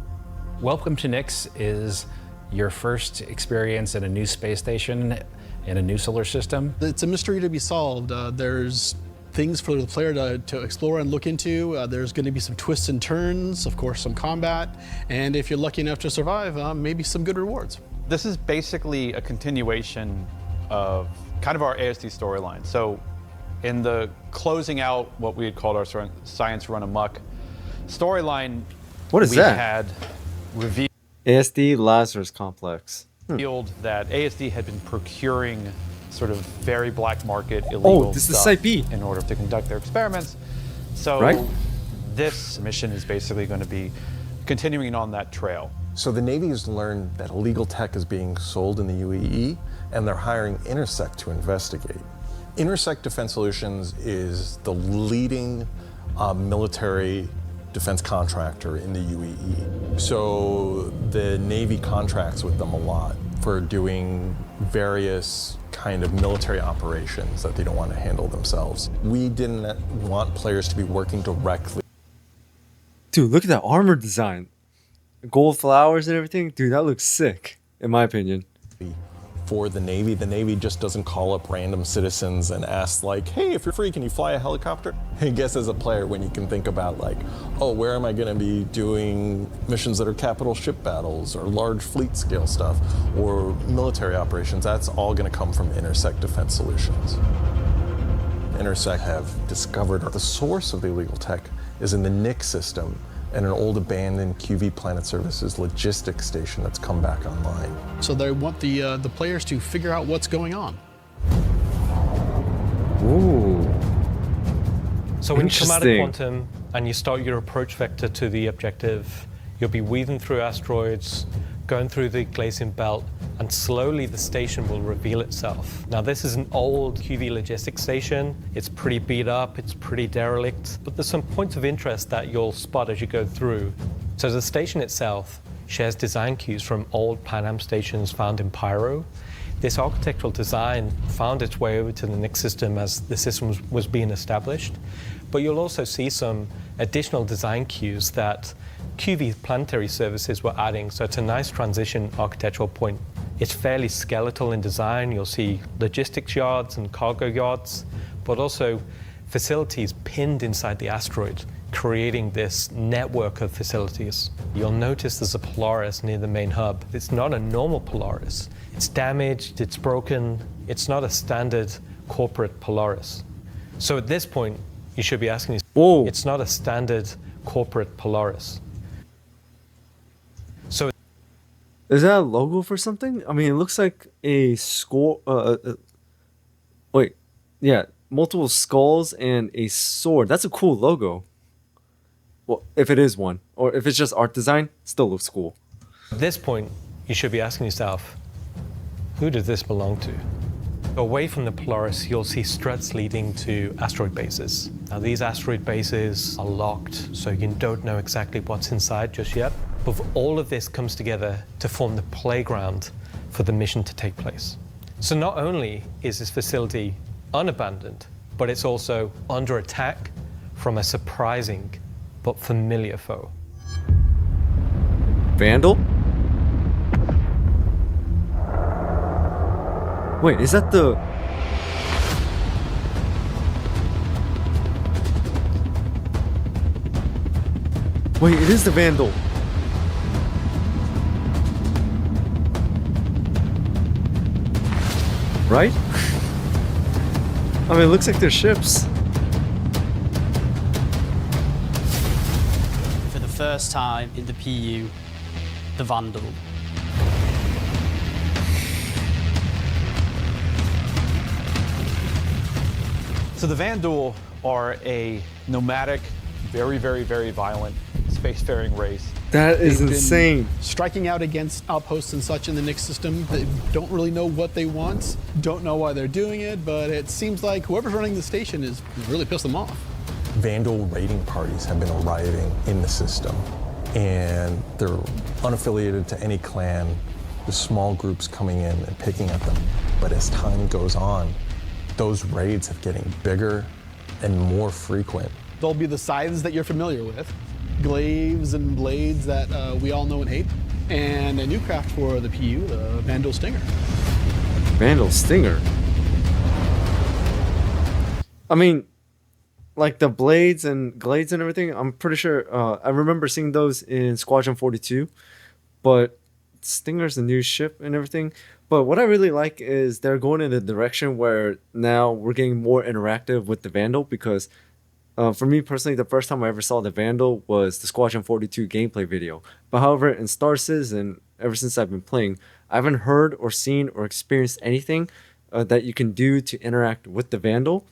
Welcome to Nyx is your first experience in a new space station in a new solar system. It's a mystery to be solved. There's things for the player to explore and look into. There's going to be some twists and turns, of course, some combat, and if you're lucky enough to survive, maybe some good rewards. This is basically a continuation of kind of our ASD storyline. So in the closing out what we had called our Science Run Amok storyline, what is we that? had revealed ASD Lazarus Complex. that ASD had been procuring sort of very black market illegal this is stuff Site B. in order to conduct their experiments. So Right? this mission is basically going to be continuing on that trail. So the Navy has learned that illegal tech is being sold in the UAE, and they're hiring Intersect to investigate. Intersect Defense Solutions is the leading military defense contractor in the UAE. So the Navy contracts with them a lot for doing various kind of military operations that they don't want to handle themselves. We didn't want players to be working directly. Dude, look at that armor design. Gold flowers and everything. Dude, that looks sick, in my opinion. For the Navy just doesn't call up random citizens and ask like, hey, if you're free, can you fly a helicopter? I guess as a player, when you can think about like, oh, where am I gonna be doing missions that are capital ship battles or large fleet scale stuff or military operations, that's all gonna come from Intersect Defense Solutions. Intersect have discovered the source of the illegal tech is in the Nyx system and an old abandoned QV Planet Services logistics station that's come back online. So they want the players to figure out what's going on. Ooh. So when you come out of Interesting. Quantum and you start your approach vector to the objective, you'll be weaving through asteroids, going through the Glacian Belt, and slowly the station will reveal itself. Now this is an old QV logistics station. It's pretty beat up, it's pretty derelict, but there's some points of interest that you'll spot as you go through. So the station itself shares design cues from old Pan Am stations found in Pyro. This architectural design found its way over to the Nyx system as the system was being established, but you'll also see some additional design cues that QV planetary services we're adding, so it's a nice transition architectural point. It's fairly skeletal in design. You'll see logistics yards and cargo yards, but also facilities pinned inside the asteroid, creating this network of facilities. You'll notice there's a Polaris near the main hub. It's not a normal Polaris. It's damaged, it's broken. It's not a standard corporate Polaris. So at this point, you should be asking yourself, whoa, it's not a standard corporate Polaris. So is that a logo for something? I mean, it looks like a score. Wait, yeah, multiple skulls and a sword. That's a cool logo. Well, if it is one, or if it's just art design, still looks cool. at this point, you should be asking yourself, who does this belong to? Away from the Polaris, you'll see struts leading to asteroid bases. Now, these asteroid bases are locked, so you don't know exactly what's inside just yet. But all of this comes together to form the playground for the mission to take place. So not only is this facility unabandoned, but it's also under attack from a surprising but familiar foe. Vandal? Wait, is that the... Wait, it is the Vandal. Right? I mean, it looks like they're ships. For the first time in the PU, the Vandal. So the Vandal are a nomadic, very, very, very violent spacefaring race. That is They've been insane. striking out against outposts and such in the Nix system. They don't really know what they want, don't know why they're doing it, but it seems like whoever's running the station is really pissed them off. Vandal raiding parties have been arriving in the system, and they're unaffiliated to any clan. There's small groups coming in and picking at them. But as time goes on, those raids are getting bigger and more frequent. They'll be the scythes that you're familiar with, glaives and blades that we all know and hate, and a new craft for the PU, the Vandal Stinger. Vandal Stinger? I mean, like the blades and glades and everything, I'm pretty sure, I remember seeing those in Squadron 42, but Stinger's a new ship and everything. But what I really like is they're going in a direction where now we're getting more interactive with the Vandal, because for me personally, the first time I ever saw the Vandal was the Squadron 42 gameplay video. But however, in Star Citizen, ever since I've been playing, I haven't heard or seen or experienced anything that you can do to interact with the Vandal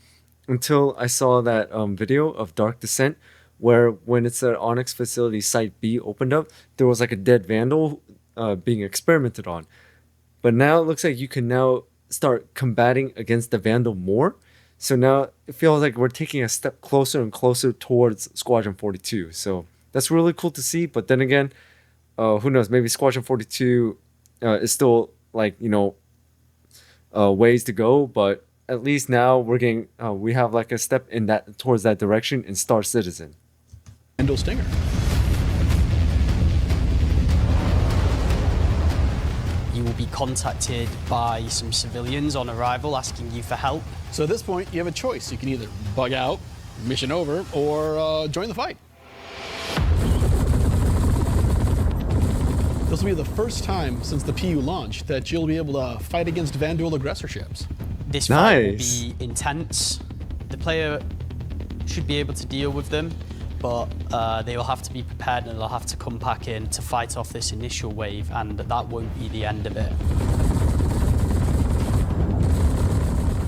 until I saw that video of Dark Descent, where when it's an Onyx facility Site B opened up, there was like a dead Vandal being experimented on. But now it looks like you can now start combating against the Vandal more. So now it feels like we're taking a step closer and closer towards Squadron 42. So that's really cool to see. But then again, who knows? Maybe Squadron 42 is still like, you know, ways to go. But at least now we're getting, we have like a step in that towards that direction in Star Citizen. Vandal Stinger. You will be contacted by some civilians on arrival asking you for help. So at this point, you have a choice. You can either bug out, mission over, or join the fight. This will be the first time since the PU launch that you'll be able to fight against Vandal aggressor ships. This fight will be intense. The player should be able to deal with them, but they will have to be prepared and they'll have to come back in to fight off this initial wave, and that won't be the end of it.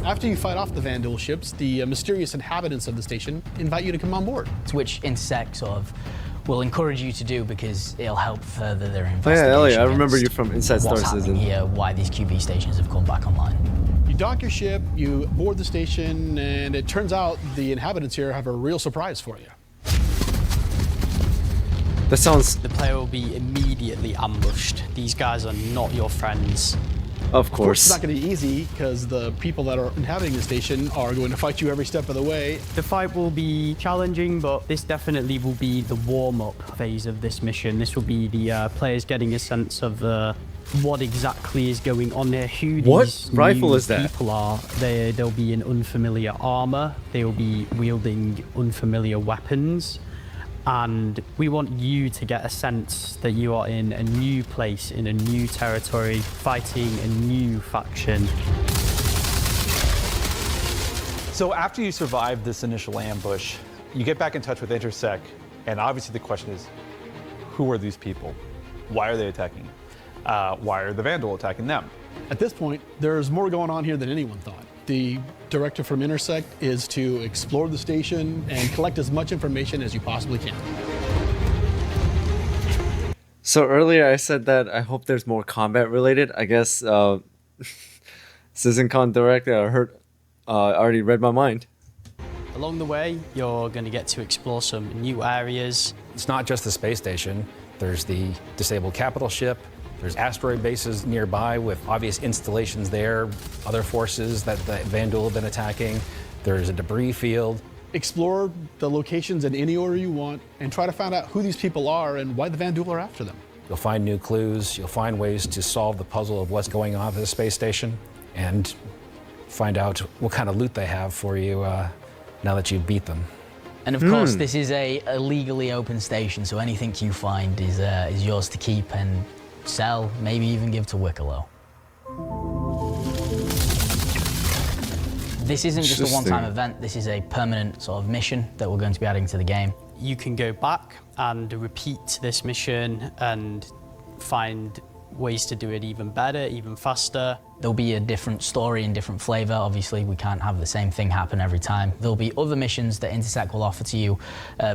After you fight off the Vandal ships, the mysterious inhabitants of the station invite you to come on board. Which INSEC sort of will encourage you to do because it'll help further their Oh investigation. yeah, Elliot, I remember you from Inside Star what's happening Citizen. here, why these QV stations have come back online. You dock your ship, you board the station, and it turns out the inhabitants here have a real surprise for you. That sounds... The player will be immediately ambushed. These guys are not your friends. Of course. It's not going to be easy because the people that are inhabiting the station are going to fight you every step of the way. The fight will be challenging, but this definitely will be the warm-up phase of this mission. This will be the players getting a sense of what exactly is going on there, who What these rifle new is that? people are. They'll be in unfamiliar armor. They'll be wielding unfamiliar weapons. And we want you to get a sense that you are in a new place, in a new territory, fighting a new faction. So after you survive this initial ambush, you get back in touch with Intersec, and obviously the question is, who are these people? Why are they attacking? Why are the Vandal attacking them? At this point, there's more going on here than anyone thought. The directive from Intersect is to explore the station and collect as much information as you possibly can. So earlier I said that I hope there's more combat related. I guess CitizenCon Direct already read my mind. Along the way, you're going to get to explore some new areas. It's not just the space station. There's the disabled capital ship. There's asteroid bases nearby with obvious installations there, other forces that the Vandal have been attacking. There's a debris field. Explore the locations in any order you want and try to find out who these people are and why the Vandal are after them. You'll find new clues. You'll find ways to solve the puzzle of what's going on at the space station and find out what kind of loot they have for you now that you've beat them. And of course, this is a legally open station, so anything you find is yours to keep and sell, maybe even give to Wicklow. This isn't just a one-time event, this is a permanent sort of mission that we're going to be adding to the game. You can go back and repeat this mission and find ways to do it even better, even faster. There'll be a different story and different flavor. Obviously, we can't have the same thing happen every time. There'll be other missions that Intersec will offer to you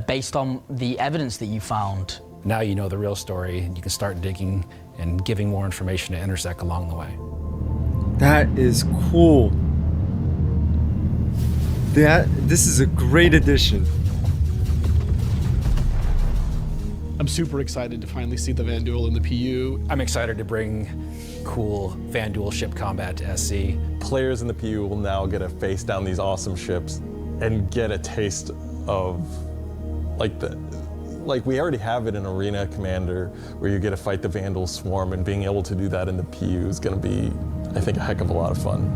based on the evidence that you found. Now you know the real story, and you can start digging and giving more information to Intersec along the way. That is cool. This is a great addition. I'm super excited to finally see the Vandal in the PU. I'm excited to bring cool Vandal ship combat to SC. Players in the PU will now get to face down these awesome ships and get a taste of like we already have it in Arena Commander, where you get to fight the Vandal swarm, and being able to do that in the PU is going to be, I think, a heck of a lot of fun.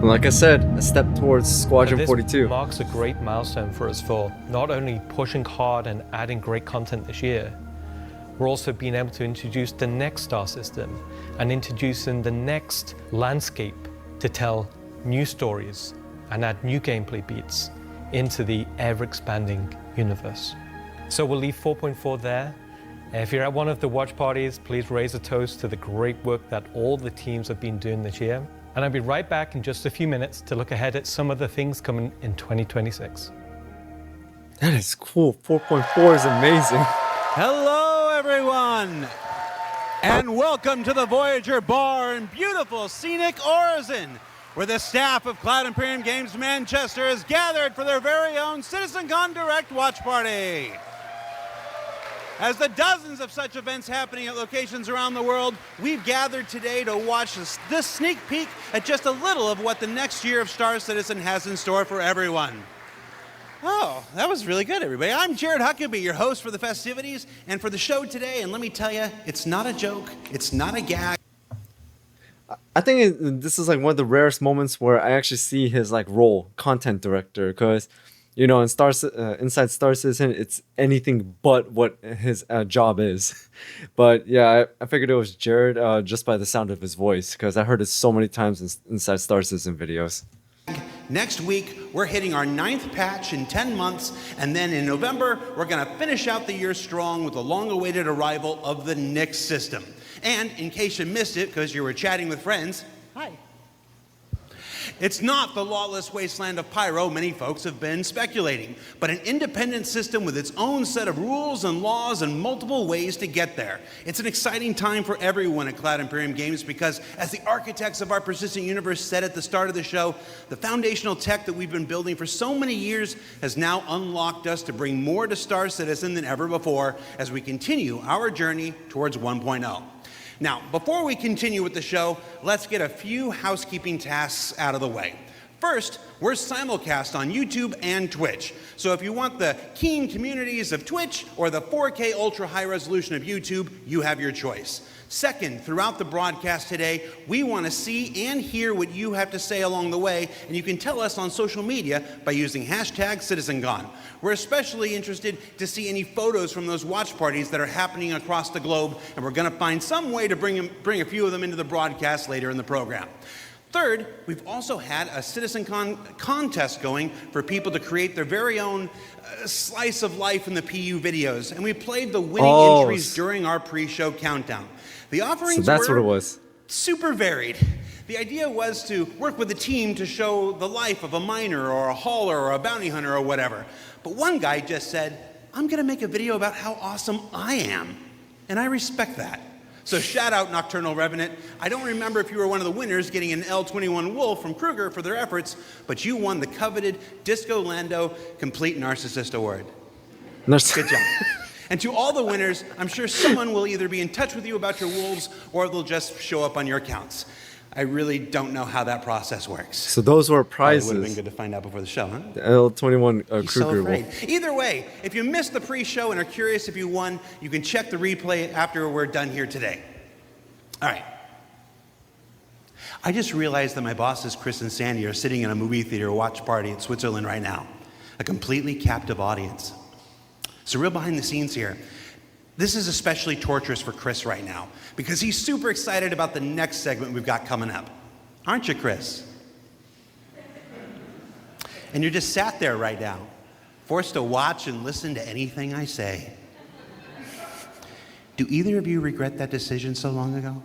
Like I said, a step towards Squadron 42. This marks a great milestone for us for not only pushing hard and adding great content this year, we're also being able to introduce the next star system and introducing the next landscape to tell new stories and add new gameplay beats into the ever-expanding universe. So we'll leave 4.4 there. If you're at one of the watch parties, please raise a toast to the great work that all the teams have been doing this year. And I'll be right back in just a few minutes to look ahead at some of the things coming in 2026. That is cool. 4.4 is amazing. Hello, everyone, and welcome to the Voyager Bar in beautiful scenic Orizon, where the staff of Cloud Imperium Games Manchester is gathered for their very own CitizenCon Direct watch party. As the dozens of such events happening at locations around the world, we've gathered today to watch this sneak peek at just a little of what the next year of Star Citizen has in store for everyone. Oh, that was really good, everybody. I'm Jared Huckabee, your host for the festivities and for the show today, and let me tell you, it's not a joke, it's not a gag. I think this is like one of the rarest moments where I actually see his like role, content director, because you know, inside Star Citizen, it's anything but what his job is. But yeah, I figured it was Jared just by the sound of his voice, because I heard it so many times inside Star Citizen videos. Next week, we're hitting our 9th patch in 10 months, and then in November, we're going to finish out the year strong with the long-awaited arrival of the Nix system. And in case you missed it, because you were chatting with friends, hi. It's not the lawless wasteland of Pyro many folks have been speculating, but an independent system with its own set of rules and laws and multiple ways to get there. It's an exciting time for everyone at Cloud Imperium Games because, as the architects of our persistent universe said at the start of the show, the foundational tech that we've been building for so many years has now unlocked us to bring more to Star Citizen than ever before as we continue our journey towards 1.0. Now, before we continue with the show, let's get a few housekeeping tasks out of the way. First, we're simulcast on YouTube and Twitch. So if you want the keen communities of Twitch or the 4K ultra high resolution of YouTube, you have your choice. Second, throughout the broadcast today, we want to see and hear what you have to say along the way, and you can tell us on social media by using hashtag CitizenCon. We're especially interested to see any photos from those watch parties that are happening across the globe, and we're going to find some way to bring a few of them into the broadcast later in the program. Third, we've also had a CitizenCon contest going for people to create their very own slice of life in the PU videos, and we played the winning entries during our pre-show countdown. The offerings that's were what it was. Super varied. The idea was to work with a team to show the life of a miner or a hauler or a bounty hunter or whatever. But one guy just said, I'm going to make a video about how awesome I am. And I respect that. So shout out Nocturnal Revenant. I don't remember if you were one of the winners getting an L21 Wolf from Kruger for their efforts, but you won the coveted Disco Lando Complete Narcissist Award. Good job. And to all the winners, I'm sure someone will either be in touch with you about your wolves or they'll just show up on your accounts. I really don't know how that process works. So those were prizes. Would have been good to find out before the show, huh? The L21 He's so Kruger afraid. Wolf. Either way, if you missed the pre-show and are curious if you won, you can check the replay after we're done here today. All right. I just realized that my bosses, Chris and Sandy, are sitting in a movie theater watch party in Switzerland right now. A completely captive audience. So real behind the scenes here. This is especially torturous for Chris right now because he's super excited about the next segment we've got coming up. Aren't you, Chris? And you're just sat there right now, forced to watch and listen to anything I say. Do either of you regret that decision so long ago?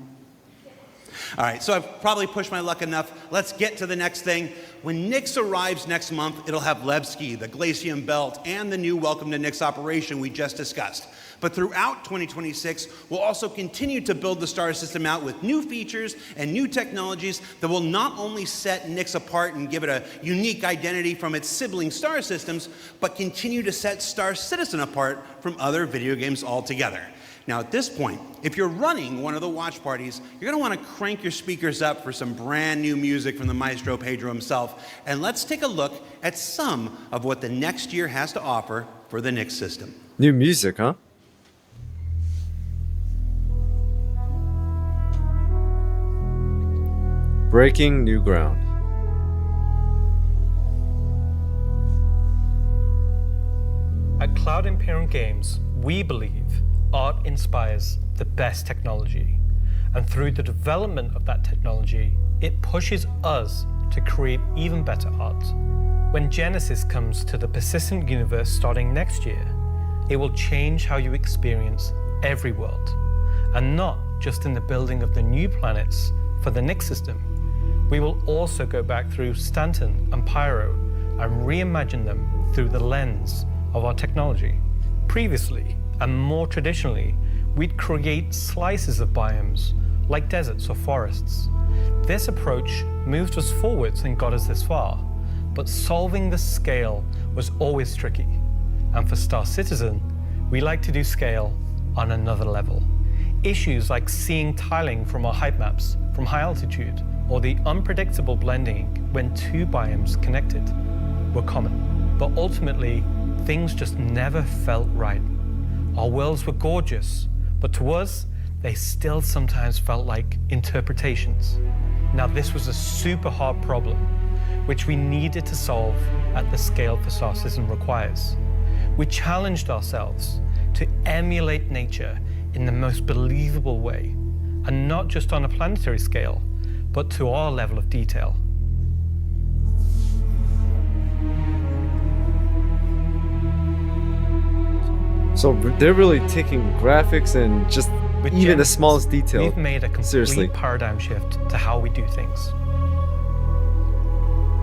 All right, so I've probably pushed my luck enough. Let's get to the next thing. When Nyx arrives next month, it'll have Levski, the Glacium Belt, and the new Welcome to Nyx operation we just discussed. But throughout 2026, we'll also continue to build the star system out with new features and new technologies that will not only set Nyx apart and give it a unique identity from its sibling star systems, but continue to set Star Citizen apart from other video games altogether. Now at this point, if you're running one of the watch parties, you're going to want to crank your speakers up for some brand new music from the Maestro Pedro himself. And let's take a look at some of what the next year has to offer for the Nyx system. New music, huh? Breaking new ground. At Cloud Imperium Games, we believe art inspires the best technology. And through the development of that technology, it pushes us to create even better art. When Genesis comes to the persistent universe starting next year, it will change how you experience every world. And not just in the building of the new planets for the Nyx system. We will also go back through Stanton and Pyro and reimagine them through the lens of our technology. Previously, and more traditionally, we'd create slices of biomes, like deserts or forests. This approach moved us forwards and got us this far, but solving the scale was always tricky. And for Star Citizen, we like to do scale on another level. Issues like seeing tiling from our height maps from high altitude, or the unpredictable blending when two biomes connected were common. But ultimately, things just never felt right. Our worlds were gorgeous, but to us, they still sometimes felt like interpretations. Now this was a super hard problem, which we needed to solve at the scale the Star System requires. We challenged ourselves to emulate nature in the most believable way, and not just on a planetary scale, but to our level of detail. So they're really taking graphics and just With even the Genesis, smallest detail. We've made a complete Seriously. paradigm shift to how we do things.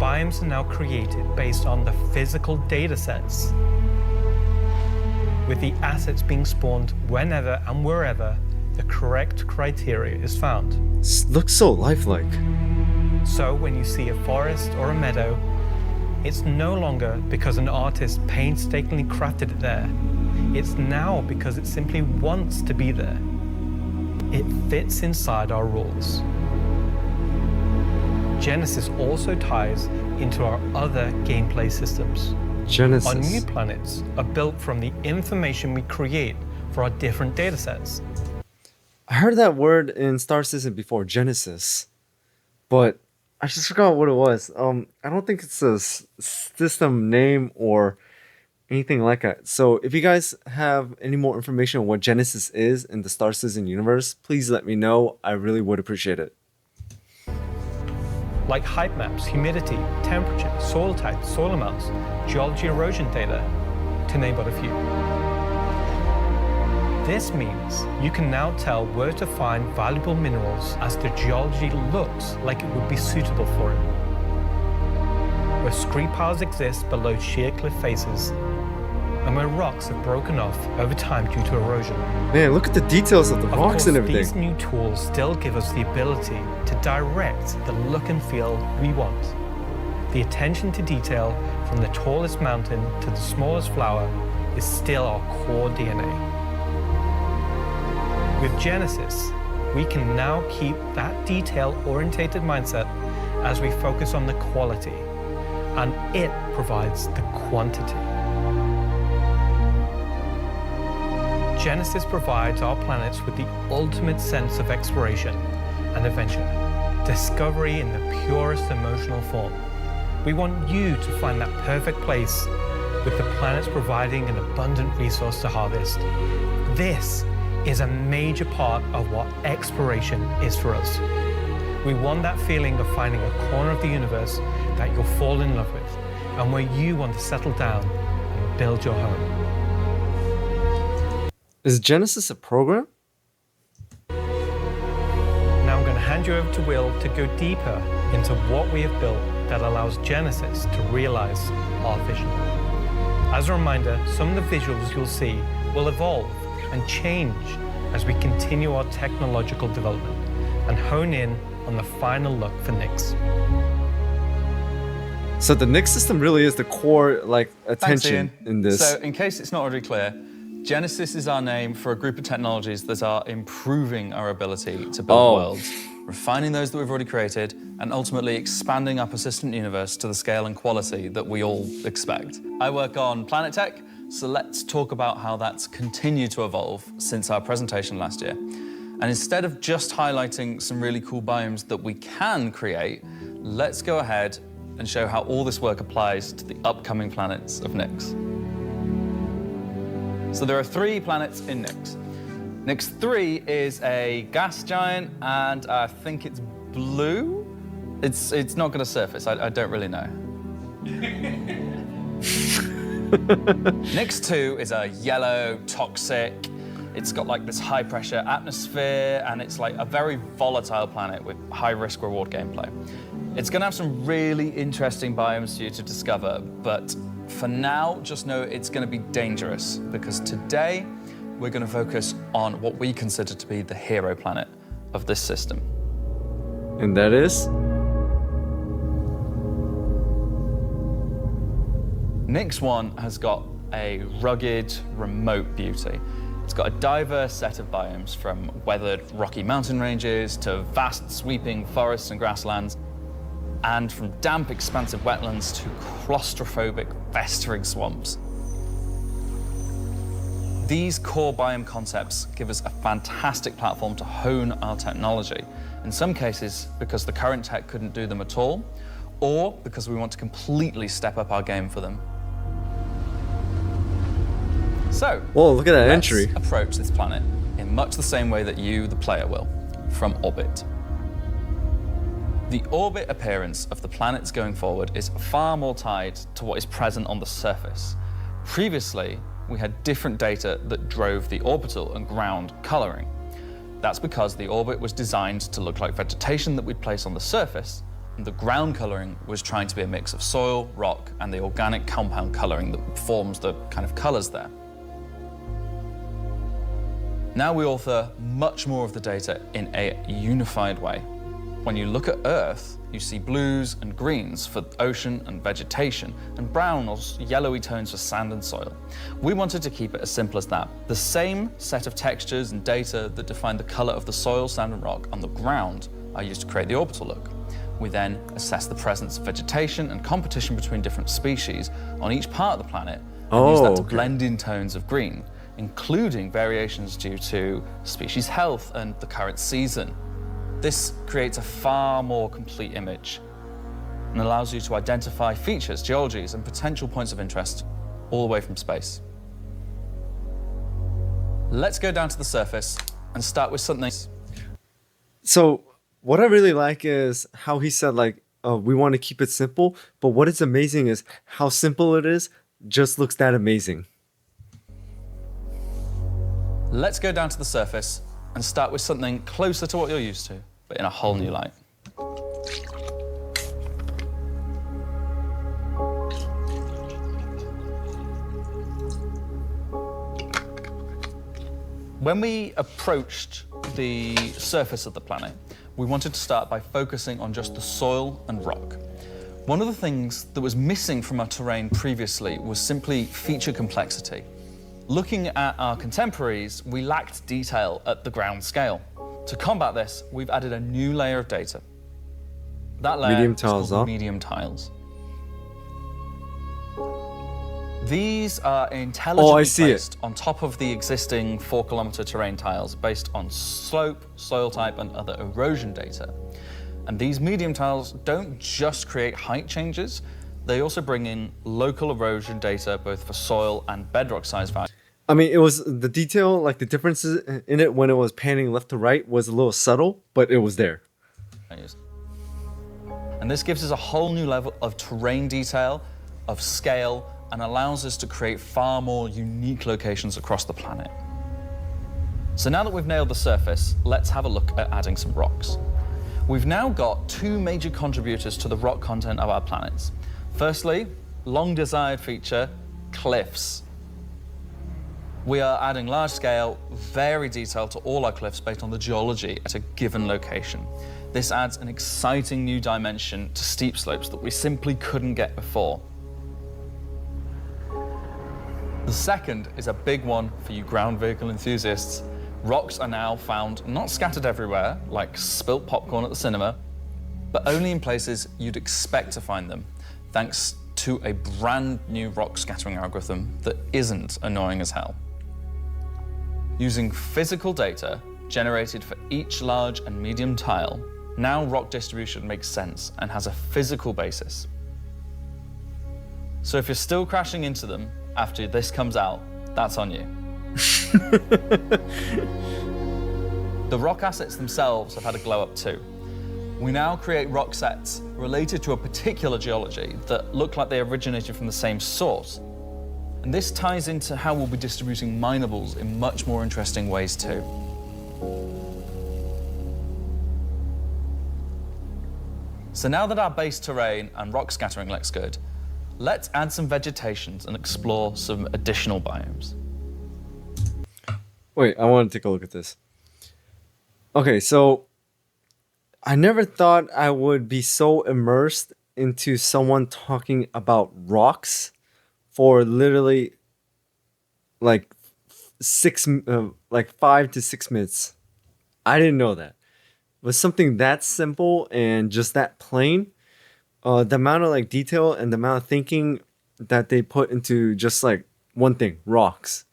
Biomes are now created based on the physical data sets, with the assets being spawned whenever and wherever the correct criteria is found. Looks so lifelike. So when you see a forest or a meadow, it's no longer because an artist painstakingly crafted it there. It's now because it simply wants to be there. it fits inside our rules. Genesis also ties into our other gameplay systems. Genesis. Our new planets are built from the information we create for our different datasets. I heard that word in Star Citizen before, Genesis, but I just forgot what it was. I don't think it's a system name or anything like that. So if you guys have any more information on what Genesis is in the Star Citizen universe, please let me know. I really would appreciate it. Like height maps, humidity, temperature, soil type, soil amounts, geology erosion data, to name but a few. This means you can now tell where to find valuable minerals as the geology looks like it would be suitable for it. Where scree piles exist below sheer cliff faces, and where rocks have broken off over time due to erosion. Man, look at the details of the rocks and everything. These new tools still give us the ability to direct the look and feel we want. The attention to detail from the tallest mountain to the smallest flower is still our core DNA. With Genesis, we can now keep that detail-orientated mindset as we focus on the quality, and it provides the quantity. Genesis provides our planets with the ultimate sense of exploration and adventure, discovery in the purest emotional form. We want you to find that perfect place, with the planets providing an abundant resource to harvest. This is a major part of what exploration is for us. We want that feeling of finding a corner of the universe that you'll fall in love with, and where you want to settle down and build your home. Is Genesis a program? Now I'm going to hand you over to Will to go deeper into what we have built that allows Genesis to realize our vision. As a reminder, some of the visuals you'll see will evolve and change as we continue our technological development and hone in on the final look for Nyx. So the Nyx system really is the core Thanks, attention Ian. in this. So in case it's not already clear, Genesis is our name for a group of technologies that are improving our ability to build worlds, refining those that we've already created, and ultimately expanding our persistent universe to the scale and quality that we all expect. I work on planet tech, so let's talk about how that's continued to evolve since our presentation last year. And instead of just highlighting some really cool biomes that we can create, let's go ahead and show how all this work applies to the upcoming planets of Nyx. So there are 3 planets in Nyx. Nyx 3 is a gas giant, and I think it's blue. It's not going to surface. I don't really know. Nyx 2 is a yellow, toxic. It's got like this high pressure atmosphere, and it's like a very volatile planet with high risk reward gameplay. It's going to have some really interesting biomes for you to discover, but for now, just know it's going to be dangerous, because today we're going to focus on what we consider to be the hero planet of this system. And that is? Nyx 1 has got a rugged, remote beauty. It's got a diverse set of biomes, from weathered rocky mountain ranges to vast sweeping forests and grasslands, and from damp, expansive wetlands to claustrophobic, festering swamps. These core biome concepts give us a fantastic platform to hone our technology, in some cases because the current tech couldn't do them at all, or because we want to completely step up our game for them. So, whoa, look at that let's entry. Approach this planet in much the same way that you, the player, will, from orbit. The orbit appearance of the planets going forward is far more tied to what is present on the surface. Previously, we had different data that drove the orbital and ground coloring. That's because the orbit was designed to look like vegetation that we'd place on the surface, and the ground coloring was trying to be a mix of soil, rock, and the organic compound coloring that forms the kind of colors there. Now we author much more of the data in a unified way. When you look at Earth, you see blues and greens for ocean and vegetation, and brown or yellowy tones for sand and soil. We wanted to keep it as simple as that. The same set of textures and data that define the color of the soil, sand, and rock on the ground are used to create the orbital look. We then assess the presence of vegetation and competition between different species on each part of the planet, and use that to blend in tones of green, including variations due to species health and the current season. This creates a far more complete image and allows you to identify features, geologies, and potential points of interest all the way from space. Let's go down to the surface and start with something. So what I really like is how he said, like, we want to keep it simple, but what is amazing is how simple it is just looks that amazing. Let's go down to the surface and start with something closer to what you're used to, but in a whole new light. When we approached the surface of the planet, we wanted to start by focusing on just the soil and rock. One of the things that was missing from our terrain previously was simply feature complexity. Looking at our contemporaries, we lacked detail at the ground scale. To combat this, we've added a new layer of data. That layer Medium is tiles, called huh? medium tiles. These are intelligently placed on top of the existing 4-kilometer terrain tiles based on slope, soil type, and other erosion data. And these medium tiles don't just create height changes, they also bring in local erosion data both for soil and bedrock size values. I mean, it was the detail, like the differences in it when it was panning left to right was a little subtle, but it was there. And this gives us a whole new level of terrain detail, of scale, and allows us to create far more unique locations across the planet. So now that we've nailed the surface, let's have a look at adding some rocks. We've now got two major contributors to the rock content of our planets. Firstly, long desired feature, cliffs. We are adding large scale, varied detail to all our cliffs based on the geology at a given location. This adds an exciting new dimension to steep slopes that we simply couldn't get before. The second is a big one for you ground vehicle enthusiasts. Rocks are now found not scattered everywhere, like spilt popcorn at the cinema, but only in places you'd expect to find them, thanks to a brand new rock scattering algorithm that isn't annoying as hell. Using physical data generated for each large and medium tile, now rock distribution makes sense and has a physical basis. So if you're still crashing into them after this comes out, that's on you. The rock assets themselves have had a glow up too. We now create rock sets related to a particular geology that look like they originated from the same source. And this ties into how we'll be distributing minables in much more interesting ways too. So now that our base terrain and rock scattering looks good, let's add some vegetations and explore some additional biomes. Wait, I want to take a look at this. Okay, so I never thought I would be so immersed into someone talking about rocks for literally like 5 to 6 minutes. I didn't know that. With something that simple and just that plain, the amount of like detail and the amount of thinking that they put into just like one thing, rocks,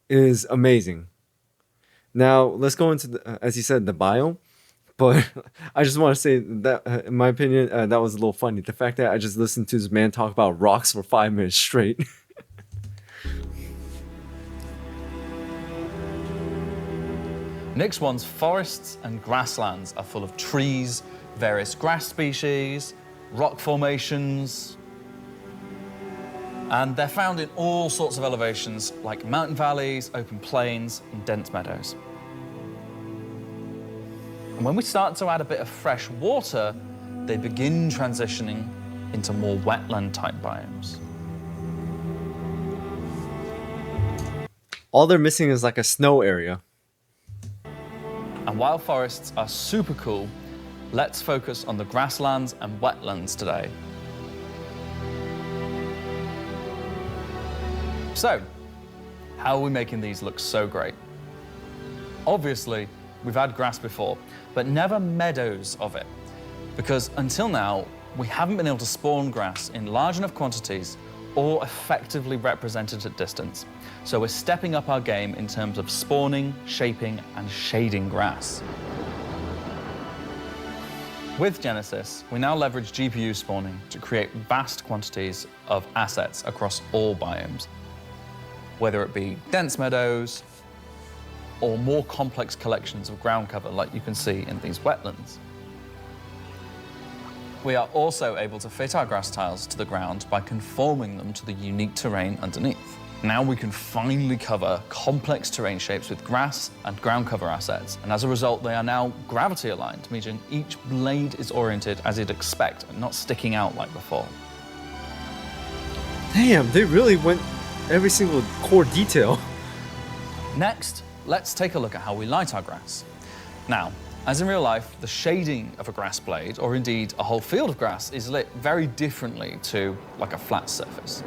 is amazing. Now let's go into the, as you said, the biome. But I just want to say that, in my opinion, that was a little funny. The fact that I just listened to this man talk about rocks for 5 minutes straight. Nyx 1's forests and grasslands are full of trees, various grass species, rock formations, and they're found in all sorts of elevations like mountain valleys, open plains, and dense meadows. And when we start to add a bit of fresh water, they begin transitioning into more wetland-type biomes. All they're missing is like a snow area. And while forests are super cool, let's focus on the grasslands and wetlands today. So, how are we making these look so great? Obviously, we've had grass before, but never meadows of it. Because until now, we haven't been able to spawn grass in large enough quantities or effectively represented at distance. So we're stepping up our game in terms of spawning, shaping, and shading grass. With Genesis, we now leverage GPU spawning to create vast quantities of assets across all biomes, whether it be dense meadows or more complex collections of ground cover like you can see in these wetlands. We are also able to fit our grass tiles to the ground by conforming them to the unique terrain underneath. Now we can finally cover complex terrain shapes with grass and ground cover assets, and as a result they are now gravity aligned, meaning each blade is oriented as you'd expect and not sticking out like before. Damn, they really went every single core detail. Next, let's take a look at how we light our grass. Now, as in real life, the shading of a grass blade, or indeed a whole field of grass, is lit very differently to like a flat surface.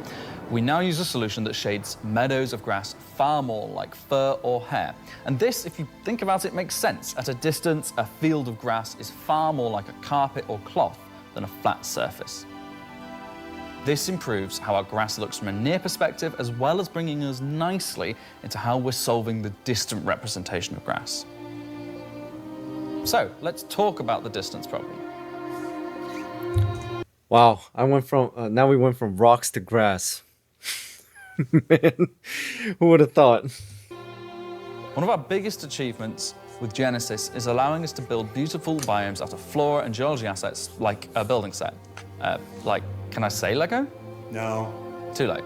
We now use a solution that shades meadows of grass far more like fur or hair. And this, if you think about it, makes sense. At a distance, a field of grass is far more like a carpet or cloth than a flat surface. This improves how our grass looks from a near perspective, as well as bringing us nicely into how we're solving the distant representation of grass. So let's talk about the distance problem. Wow, I went from now we went from rocks to grass. Man, who would have thought? One of our biggest achievements with Genesis is allowing us to build beautiful biomes out of flora and geology assets like a building set. Like, can I say Lego? No. Too late.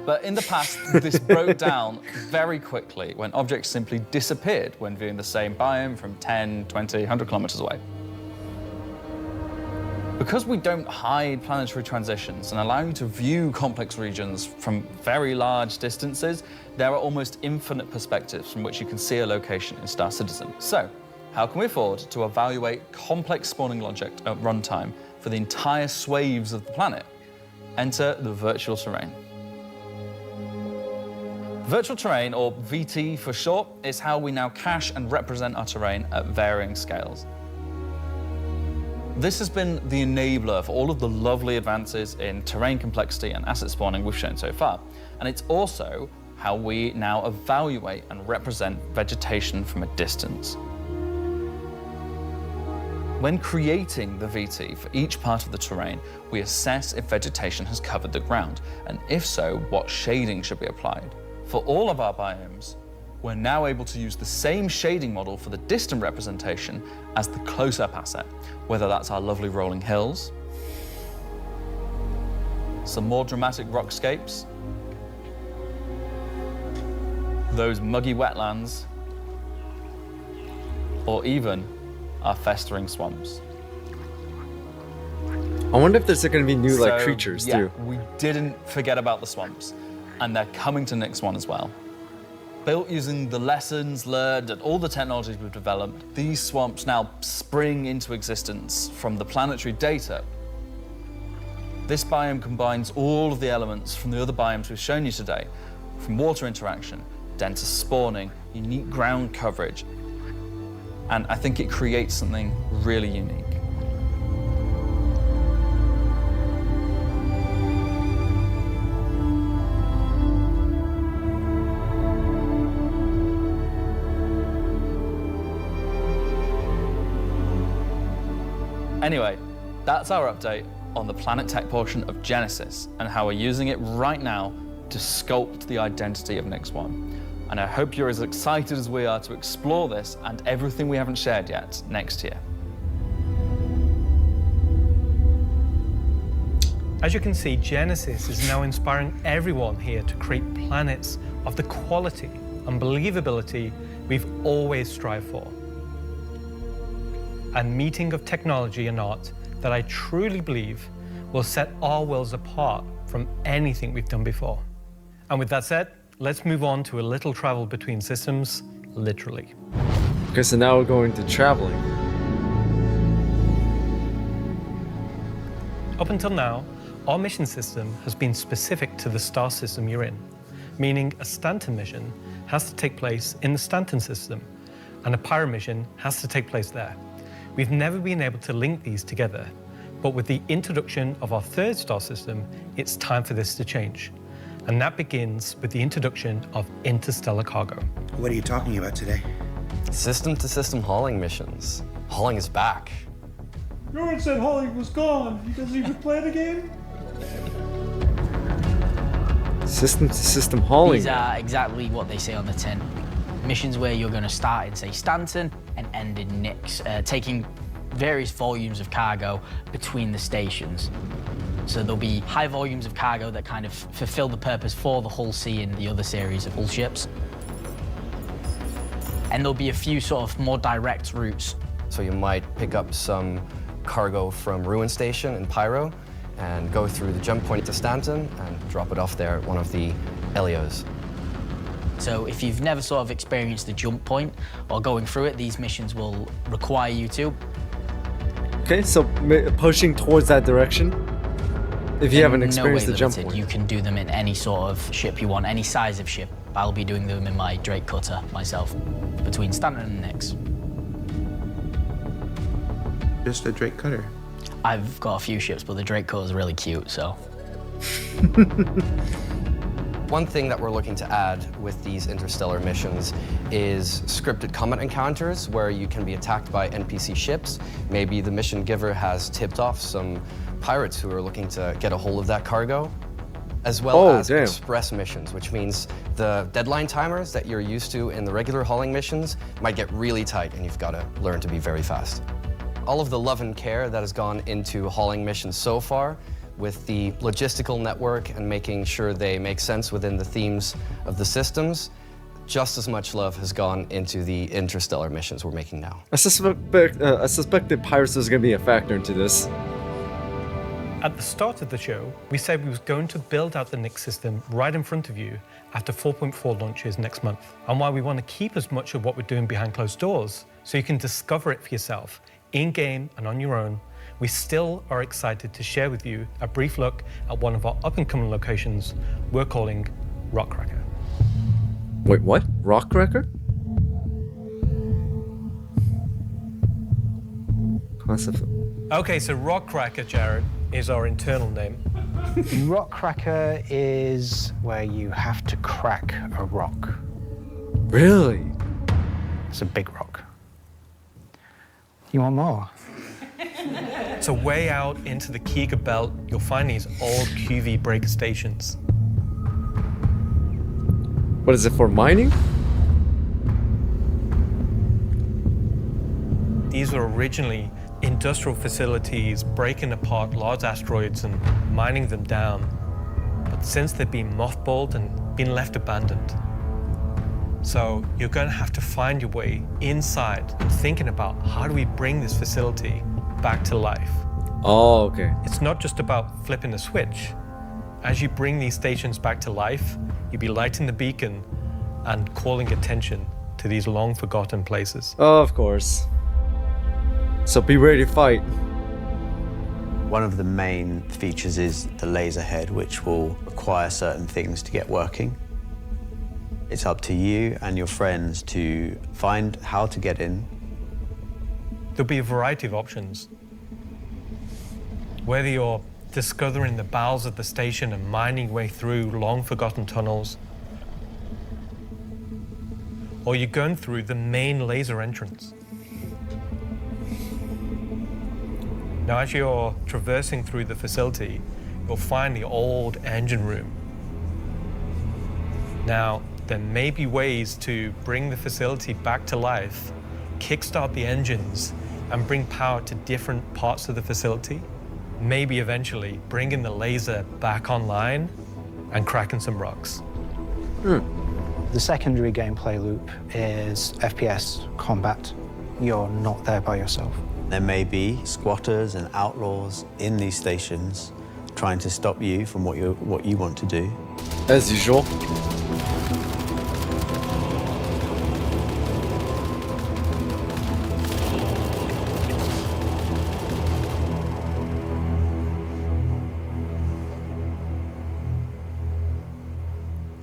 But in the past, this broke down very quickly when objects simply disappeared when viewing the same biome from 10, 20, 100 kilometers away. Because we don't hide planetary transitions and allow you to view complex regions from very large distances, there are almost infinite perspectives from which you can see a location in Star Citizen. So, how can we afford to evaluate complex spawning logic at runtime for the entire swathes of the planet? Enter the virtual terrain. Virtual terrain, or VT for short, is how we now cache and represent our terrain at varying scales. This has been the enabler for all of the lovely advances in terrain complexity and asset spawning we've shown so far. And it's also how we now evaluate and represent vegetation from a distance. When creating the VT for each part of the terrain, we assess if vegetation has covered the ground, and if so, what shading should be applied. For all of our biomes, we're now able to use the same shading model for the distant representation as the close-up asset, whether that's our lovely rolling hills, some more dramatic rockscapes, those muggy wetlands, or even our festering swamps. I wonder if there's going to be new like creatures yeah, too. We didn't forget about the swamps, and they're coming to Nyx 1 as well. Built using the lessons learned and all the technologies we've developed, these swamps now spring into existence from the planetary data. This biome combines all of the elements from the other biomes we've shown you today, from water interaction, denser spawning, unique ground coverage, and I think it creates something really unique. Anyway, that's our update on the Planet Tech portion of Genesis and how we're using it right now to sculpt the identity of Nyx 1. And I hope you're as excited as we are to explore this and everything we haven't shared yet next year. As you can see, Genesis is now inspiring everyone here to create planets of the quality and believability we've always strived for. A meeting of technology and art that I truly believe will set our worlds apart from anything we've done before. And with that said, let's move on to a little travel between systems, literally. Okay, so now we're going to traveling. Up until now, our mission system has been specific to the star system you're in, meaning a Stanton mission has to take place in the Stanton system, and a Pyro mission has to take place there. We've never been able to link these together, but with the introduction of our third star system, it's time for this to change. And that begins with the introduction of interstellar cargo. What are you talking about today? System-to-system hauling missions. Hauling is back. No one said hauling was gone. He doesn't even play the game. System-to-system hauling. These are exactly what they say on the tin. Missions where you're going to start in, say, Stanton and end in Nix, taking various volumes of cargo between the stations. So there'll be high volumes of cargo that kind of fulfill the purpose for the Hull C and the other series of Hull ships. And there'll be a few sort of more direct routes. So you might pick up some cargo from Ruin Station in Pyro and go through the jump point to Stanton and drop it off there at one of the Helios. So if you've never sort of experienced the jump point or going through it, these missions will require you to. Okay, so pushing towards that direction. If you haven't experienced the jump point. You can do them in any sort of ship you want, any size of ship. I'll be doing them in my Drake Cutter myself, between Stanton and Nix. Just a Drake Cutter. I've got a few ships, but the Drake Cutter is really cute, so. One thing that we're looking to add with these interstellar missions is scripted combat encounters where you can be attacked by NPC ships. Maybe the mission giver has tipped off some pirates who are looking to get a hold of that cargo, as well as express missions, which means the deadline timers that you're used to in the regular hauling missions might get really tight and you've got to learn to be very fast. All of the love and care that has gone into hauling missions so far, with the logistical network and making sure they make sense within the themes of the systems, just as much love has gone into the interstellar missions we're making now. I suspected pirates was going to be a factor into this. At the start of the show, we said we was going to build out the Nix system right in front of you after 4.4 launches next month. And while we want to keep as much of what we're doing behind closed doors, so you can discover it for yourself, in-game and on your own, we still are excited to share with you a brief look at one of our up-and-coming locations we're calling Rockcracker. Wait, what? Rockcracker? Okay, so Rockcracker, Jared, is our internal name. Rockcracker is where you have to crack a rock. Really? It's a big rock. You want more? So way out into the Keegar Belt, you'll find these old QV breaker stations. What is it, for mining? These were originally industrial facilities breaking apart large asteroids and mining them down. But since they've been mothballed and been left abandoned. So you're going to have to find your way inside and thinking about how do we bring this facility back to life. Oh, okay. It's not just about flipping a switch. As you bring these stations back to life, you'll be lighting the beacon and calling attention to these long forgotten places. Oh, of course. So be ready to fight. One of the main features is the laser head, which will require certain things to get working. It's up to you and your friends to find how to get in. There'll be a variety of options. Whether you're discovering the bowels of the station and mining your way through long-forgotten tunnels, or you're going through the main laser entrance. Now, as you're traversing through the facility, you'll find the old engine room. Now, there may be ways to bring the facility back to life, kickstart the engines, and bring power to different parts of the facility. Maybe eventually bringing the laser back online and cracking some rocks. The secondary gameplay loop is FPS combat. You're not there by yourself. There may be squatters and outlaws in these stations trying to stop you from what you want to do. As usual.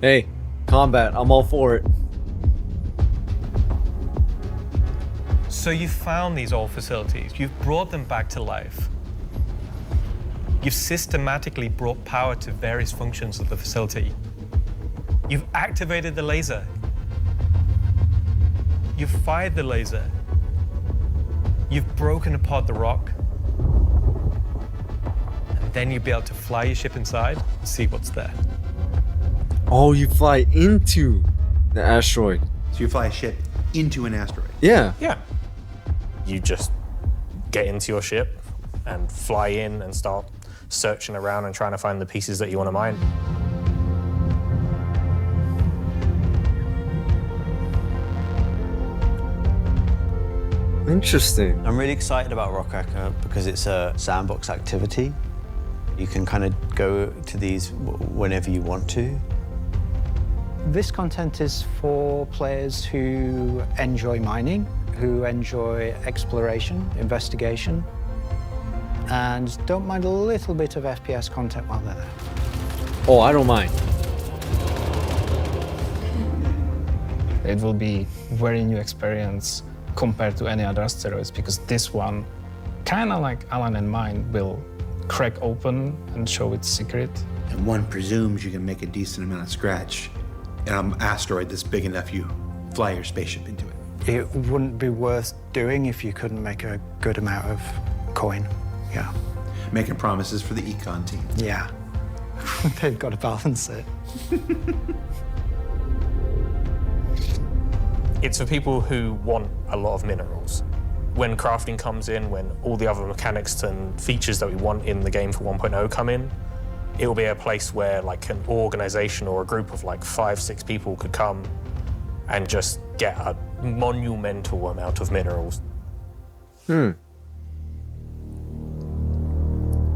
Hey, combat, I'm all for it. So you've found these old facilities, you've brought them back to life. You've systematically brought power to various functions of the facility. You've activated the laser. You've fired the laser. You've broken apart the rock. And then you'll be able to fly your ship inside and see what's there. Oh, you fly into the asteroid. So you fly a ship into an asteroid. Yeah. Yeah. You just get into your ship and fly in and start searching around and trying to find the pieces that you want to mine. Interesting. I'm really excited about Rockracker because it's a sandbox activity. You can kind of go to these whenever you want to. This content is for players who enjoy mining, who enjoy exploration, investigation, and don't mind a little bit of FPS content while they're there. Oh, I don't mind. It will be very new experience compared to any other asteroids because this one, kind of like Alan and mine, will crack open and show its secret. And one presumes you can make a decent amount of scratch on an asteroid that's big enough you fly your spaceship into it. It wouldn't be worth doing if you couldn't make a good amount of coin. Yeah. Making promises for the econ team. Yeah. They've got to balance it. It's for people who want a lot of minerals. When crafting comes in, when all the other mechanics and features that we want in the game for 1.0 come in, it will be a place where like an organization or a group of like 5-6 people could come and just get a monumental amount of minerals.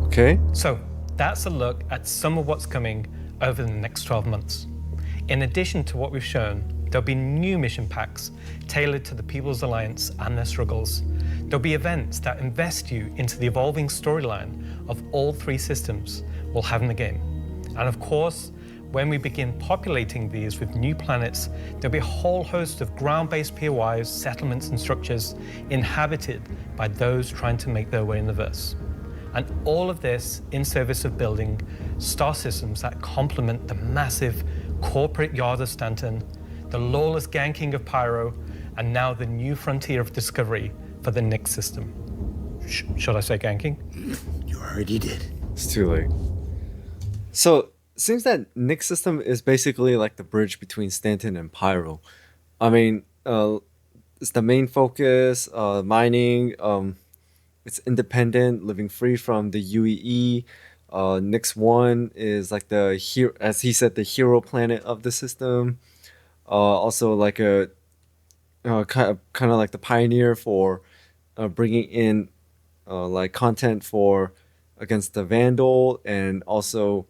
Okay. So that's a look at some of what's coming over the next 12 months. In addition to what we've shown, there'll be new mission packs tailored to the People's Alliance and their struggles. There'll be events that invest you into the evolving storyline of all 3 systems we'll have in the game. And of course, when we begin populating these with new planets, there'll be a whole host of ground-based POIs, settlements and structures inhabited by those trying to make their way in the verse. And all of this in service of building star systems that complement the massive corporate yard of Stanton, the lawless ganking of Pyro, and now the new frontier of discovery for the Nyx system. Should I say ganking? You already did. It's too late. So, it seems that Nyx system is basically like the bridge between Stanton and Pyro. I mean, it's the main focus, mining, it's independent, living free from the UEE. Nyx 1 is like the hero, as he said, the hero planet of the system. Also like a kind of like the pioneer for bringing in like content for against the Vandal, and also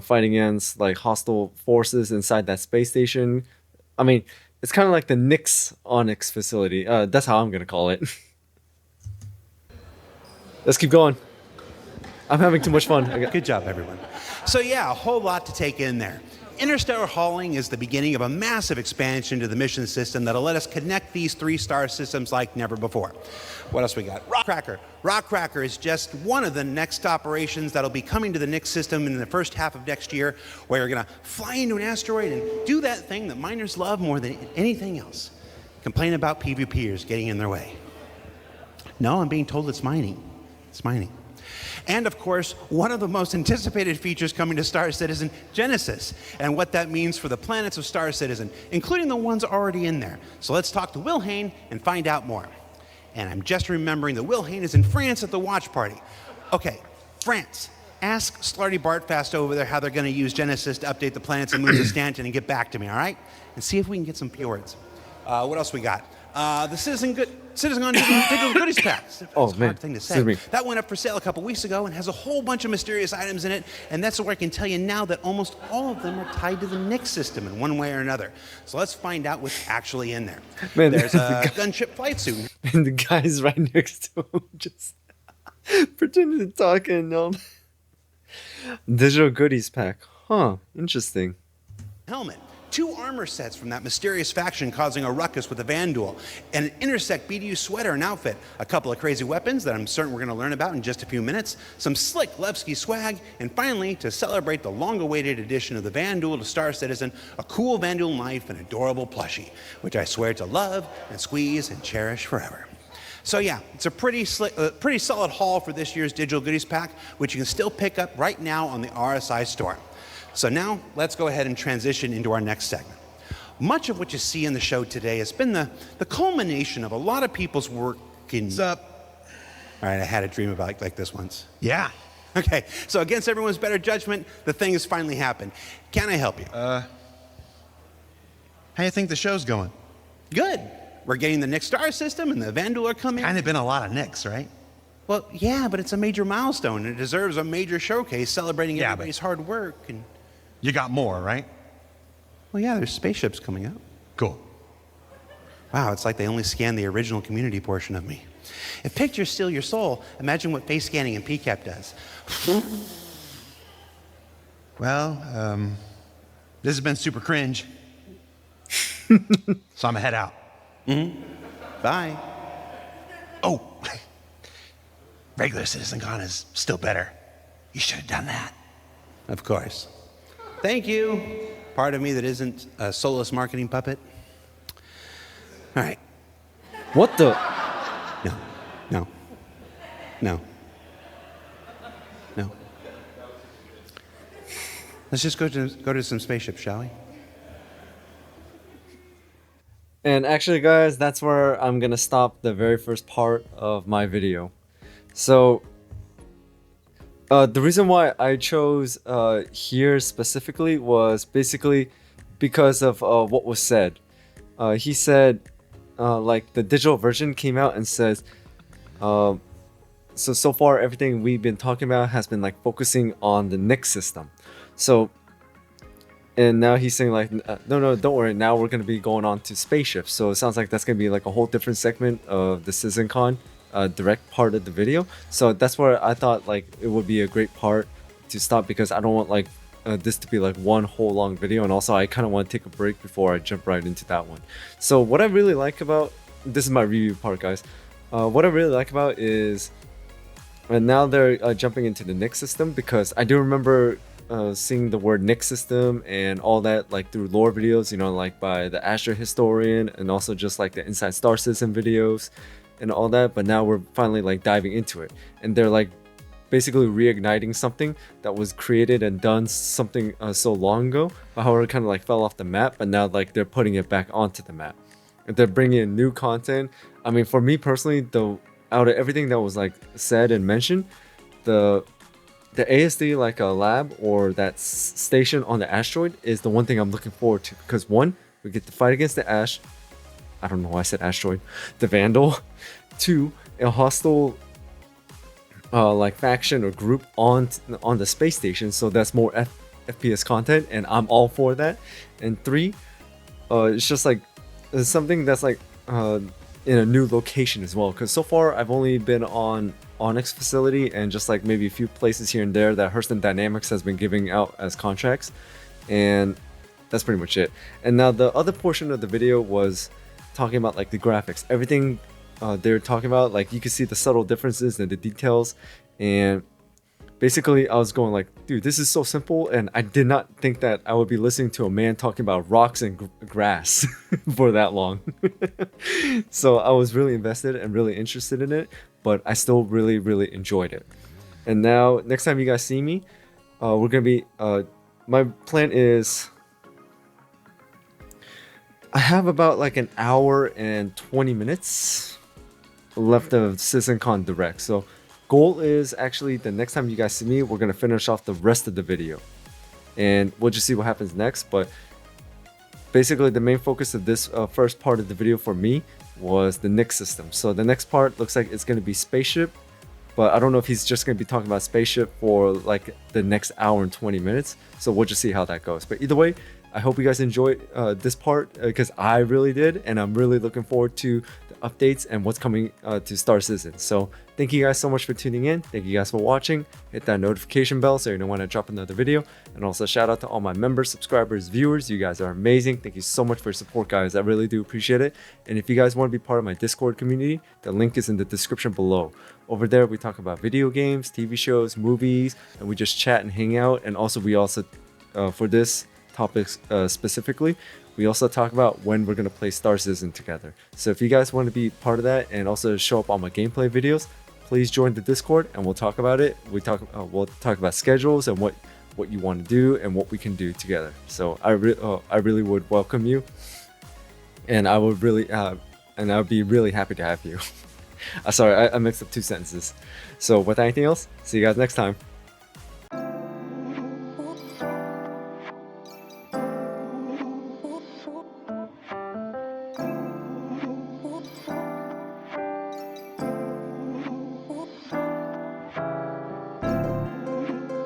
fighting against like hostile forces inside that space station. I mean, it's kind of like the Nyx Onyx facility. That's how I'm gonna call it. Let's keep going. I'm having too much fun. Good job, everyone. So yeah, a whole lot to take in there. Interstellar hauling is the beginning of a massive expansion to the mission system that'll let us connect these 3 star systems like never before. What else we got? Rockracker. Rockracker is just one of the next operations that'll be coming to the Nyx system in the first half of next year, where you're gonna fly into an asteroid and do that thing that miners love more than anything else. Complain about PvPers getting in their way. No, I'm being told it's mining. It's mining. And of course, one of the most anticipated features coming to Star Citizen, Genesis, and what that means for the planets of Star Citizen, including the ones already in there. So let's talk to Will Hain and find out more. And I'm just remembering that Will Hain is in France at the watch party. Okay, France. Ask Slarty Bartfast over there how they're going to use Genesis to update the planets and moons of Stanton, and get back to me, all right? And see if we can get some fjords. What else we got? The CitizenCon Digital Goodies Pack. Oh, It's a man. hard thing to Excuse say. me. That went up for sale a couple weeks ago and has a whole bunch of mysterious items in it. And that's where I can tell you now that almost all of them are tied to the Nyx system in one way or another. So let's find out what's actually in there. Man, There's the a guy- gunship flight suit. And the guy's right next to him, just pretending to talk and digital goodies pack. Huh, interesting. helmet, 2 armor sets from that mysterious faction causing a ruckus with the Vandal, and an Intersect BDU sweater and outfit, a couple of crazy weapons that I'm certain we're going to learn about in just a few minutes, some slick Levski swag, and finally, to celebrate the long-awaited addition of the Vandal to Star Citizen, a cool Vandal knife and adorable plushie, which I swear to love and squeeze and cherish forever. So yeah, it's a pretty solid haul for this year's Digital Goodies Pack, which you can still pick up right now on the RSI store. So now, let's go ahead and transition into our next segment. Much of what you see in the show today has been the culmination of a lot of people's work in... What's up? All right, I had a dream about like this once. Yeah. Okay, so against everyone's better judgment, the thing has finally happened. Can I help you? How do you think the show's going? Good. We're getting the Nick Star system and the Vandal are coming. Kind of been a lot of Nicks, right? Well, yeah, but it's a major milestone and it deserves a major showcase celebrating everybody's hard work and... You got more, right? Well, yeah, there's spaceships coming out. Cool. Wow, it's like they only scanned the original community portion of me. If pictures steal your soul, imagine what face scanning and PCAP does. Well, this has been super cringe. So I'm gonna head out. Bye. Oh, regular CitizenCon is still better. You should have done that. Of course. Thank you. Part of me that isn't a soulless marketing puppet. All right. What the? No. Let's just go to some spaceships, shall we? And actually, guys, that's where I'm gonna stop the very first part of my video. So the reason why I chose here specifically was basically because of what was said. He said like the digital version came out and says so far everything we've been talking about has been like focusing on the Nick system. So and now he's saying like no, don't worry, now we're going to be going on to spaceships. So it sounds like that's going to be like a whole different segment of the CitizenCon direct part of the video. So that's where I thought like it would be a great part to stop, because I don't want like this to be like one whole long video, and also I kind of want to take a break before I jump right into that one. So what I really like about this is my review part, guys. What I really like about is now they're jumping into the Nick system, because I do remember seeing the word Nick system and all that like through lore videos, you know, like by the Astro Historian, and also just like the Inside Star Citizen videos and all that. But now we're finally like diving into it, and they're like basically reigniting something that was created and done something so long ago, but however it kind of like fell off the map, but now like they're putting it back onto the map. And they're bringing in new content. I mean, for me personally, out of everything that was like said and mentioned, the ASD like a lab or that station on the asteroid is the one thing I'm looking forward to, because one, we get to fight against the I don't know why I said asteroid, the Vandal. Two, a hostile like faction or group on the space station, so that's more FPS content, and I'm all for that. And three, it's just like something that's like in a new location as well, because so far I've only been on Onyx facility and just like maybe a few places here and there that Hurston Dynamics has been giving out as contracts, and that's pretty much it. And now the other portion of the video was talking about like the graphics, everything they're talking about, like you can see the subtle differences and the details. And basically I was going like, dude, this is so simple, and I did not think that I would be listening to a man talking about rocks and grass for that long. So I was really invested and really interested in it, but I still really enjoyed it. And now next time you guys see me, we're gonna be my plan is I have about like an hour and 20 minutes left of CitizenCon Direct. So goal is actually the next time you guys see me, we're gonna finish off the rest of the video, and we'll just see what happens next. But basically the main focus of this first part of the video for me was the Nick system. So the next part looks like it's gonna be spaceship, but I don't know if he's just gonna be talking about spaceship for like the next hour and 20 minutes. So we'll just see how that goes. But either way, I hope you guys enjoyed this part, because I really did, and I'm really looking forward to updates and what's coming to Star Citizen. So thank you guys so much for tuning in. Thank you guys for watching. Hit that notification bell so you know when I drop another video. And also shout out to all my members, subscribers, viewers. You guys are amazing. Thank you so much for your support, guys. I really do appreciate it. And if you guys want to be part of my Discord community, the link is in the description below. Over there, we talk about video games, TV shows, movies, and we just chat and hang out. And also, we also, for this topic specifically, we also talk about when we're going to play Star Citizen together. So if you guys want to be part of that and also show up on my gameplay videos, please join the Discord and we'll talk about it. We'll talk about schedules and what you want to do and what we can do together. So I really would welcome you, and I would be really happy to have you. Sorry, I mixed up two sentences. So without anything else, see you guys next time.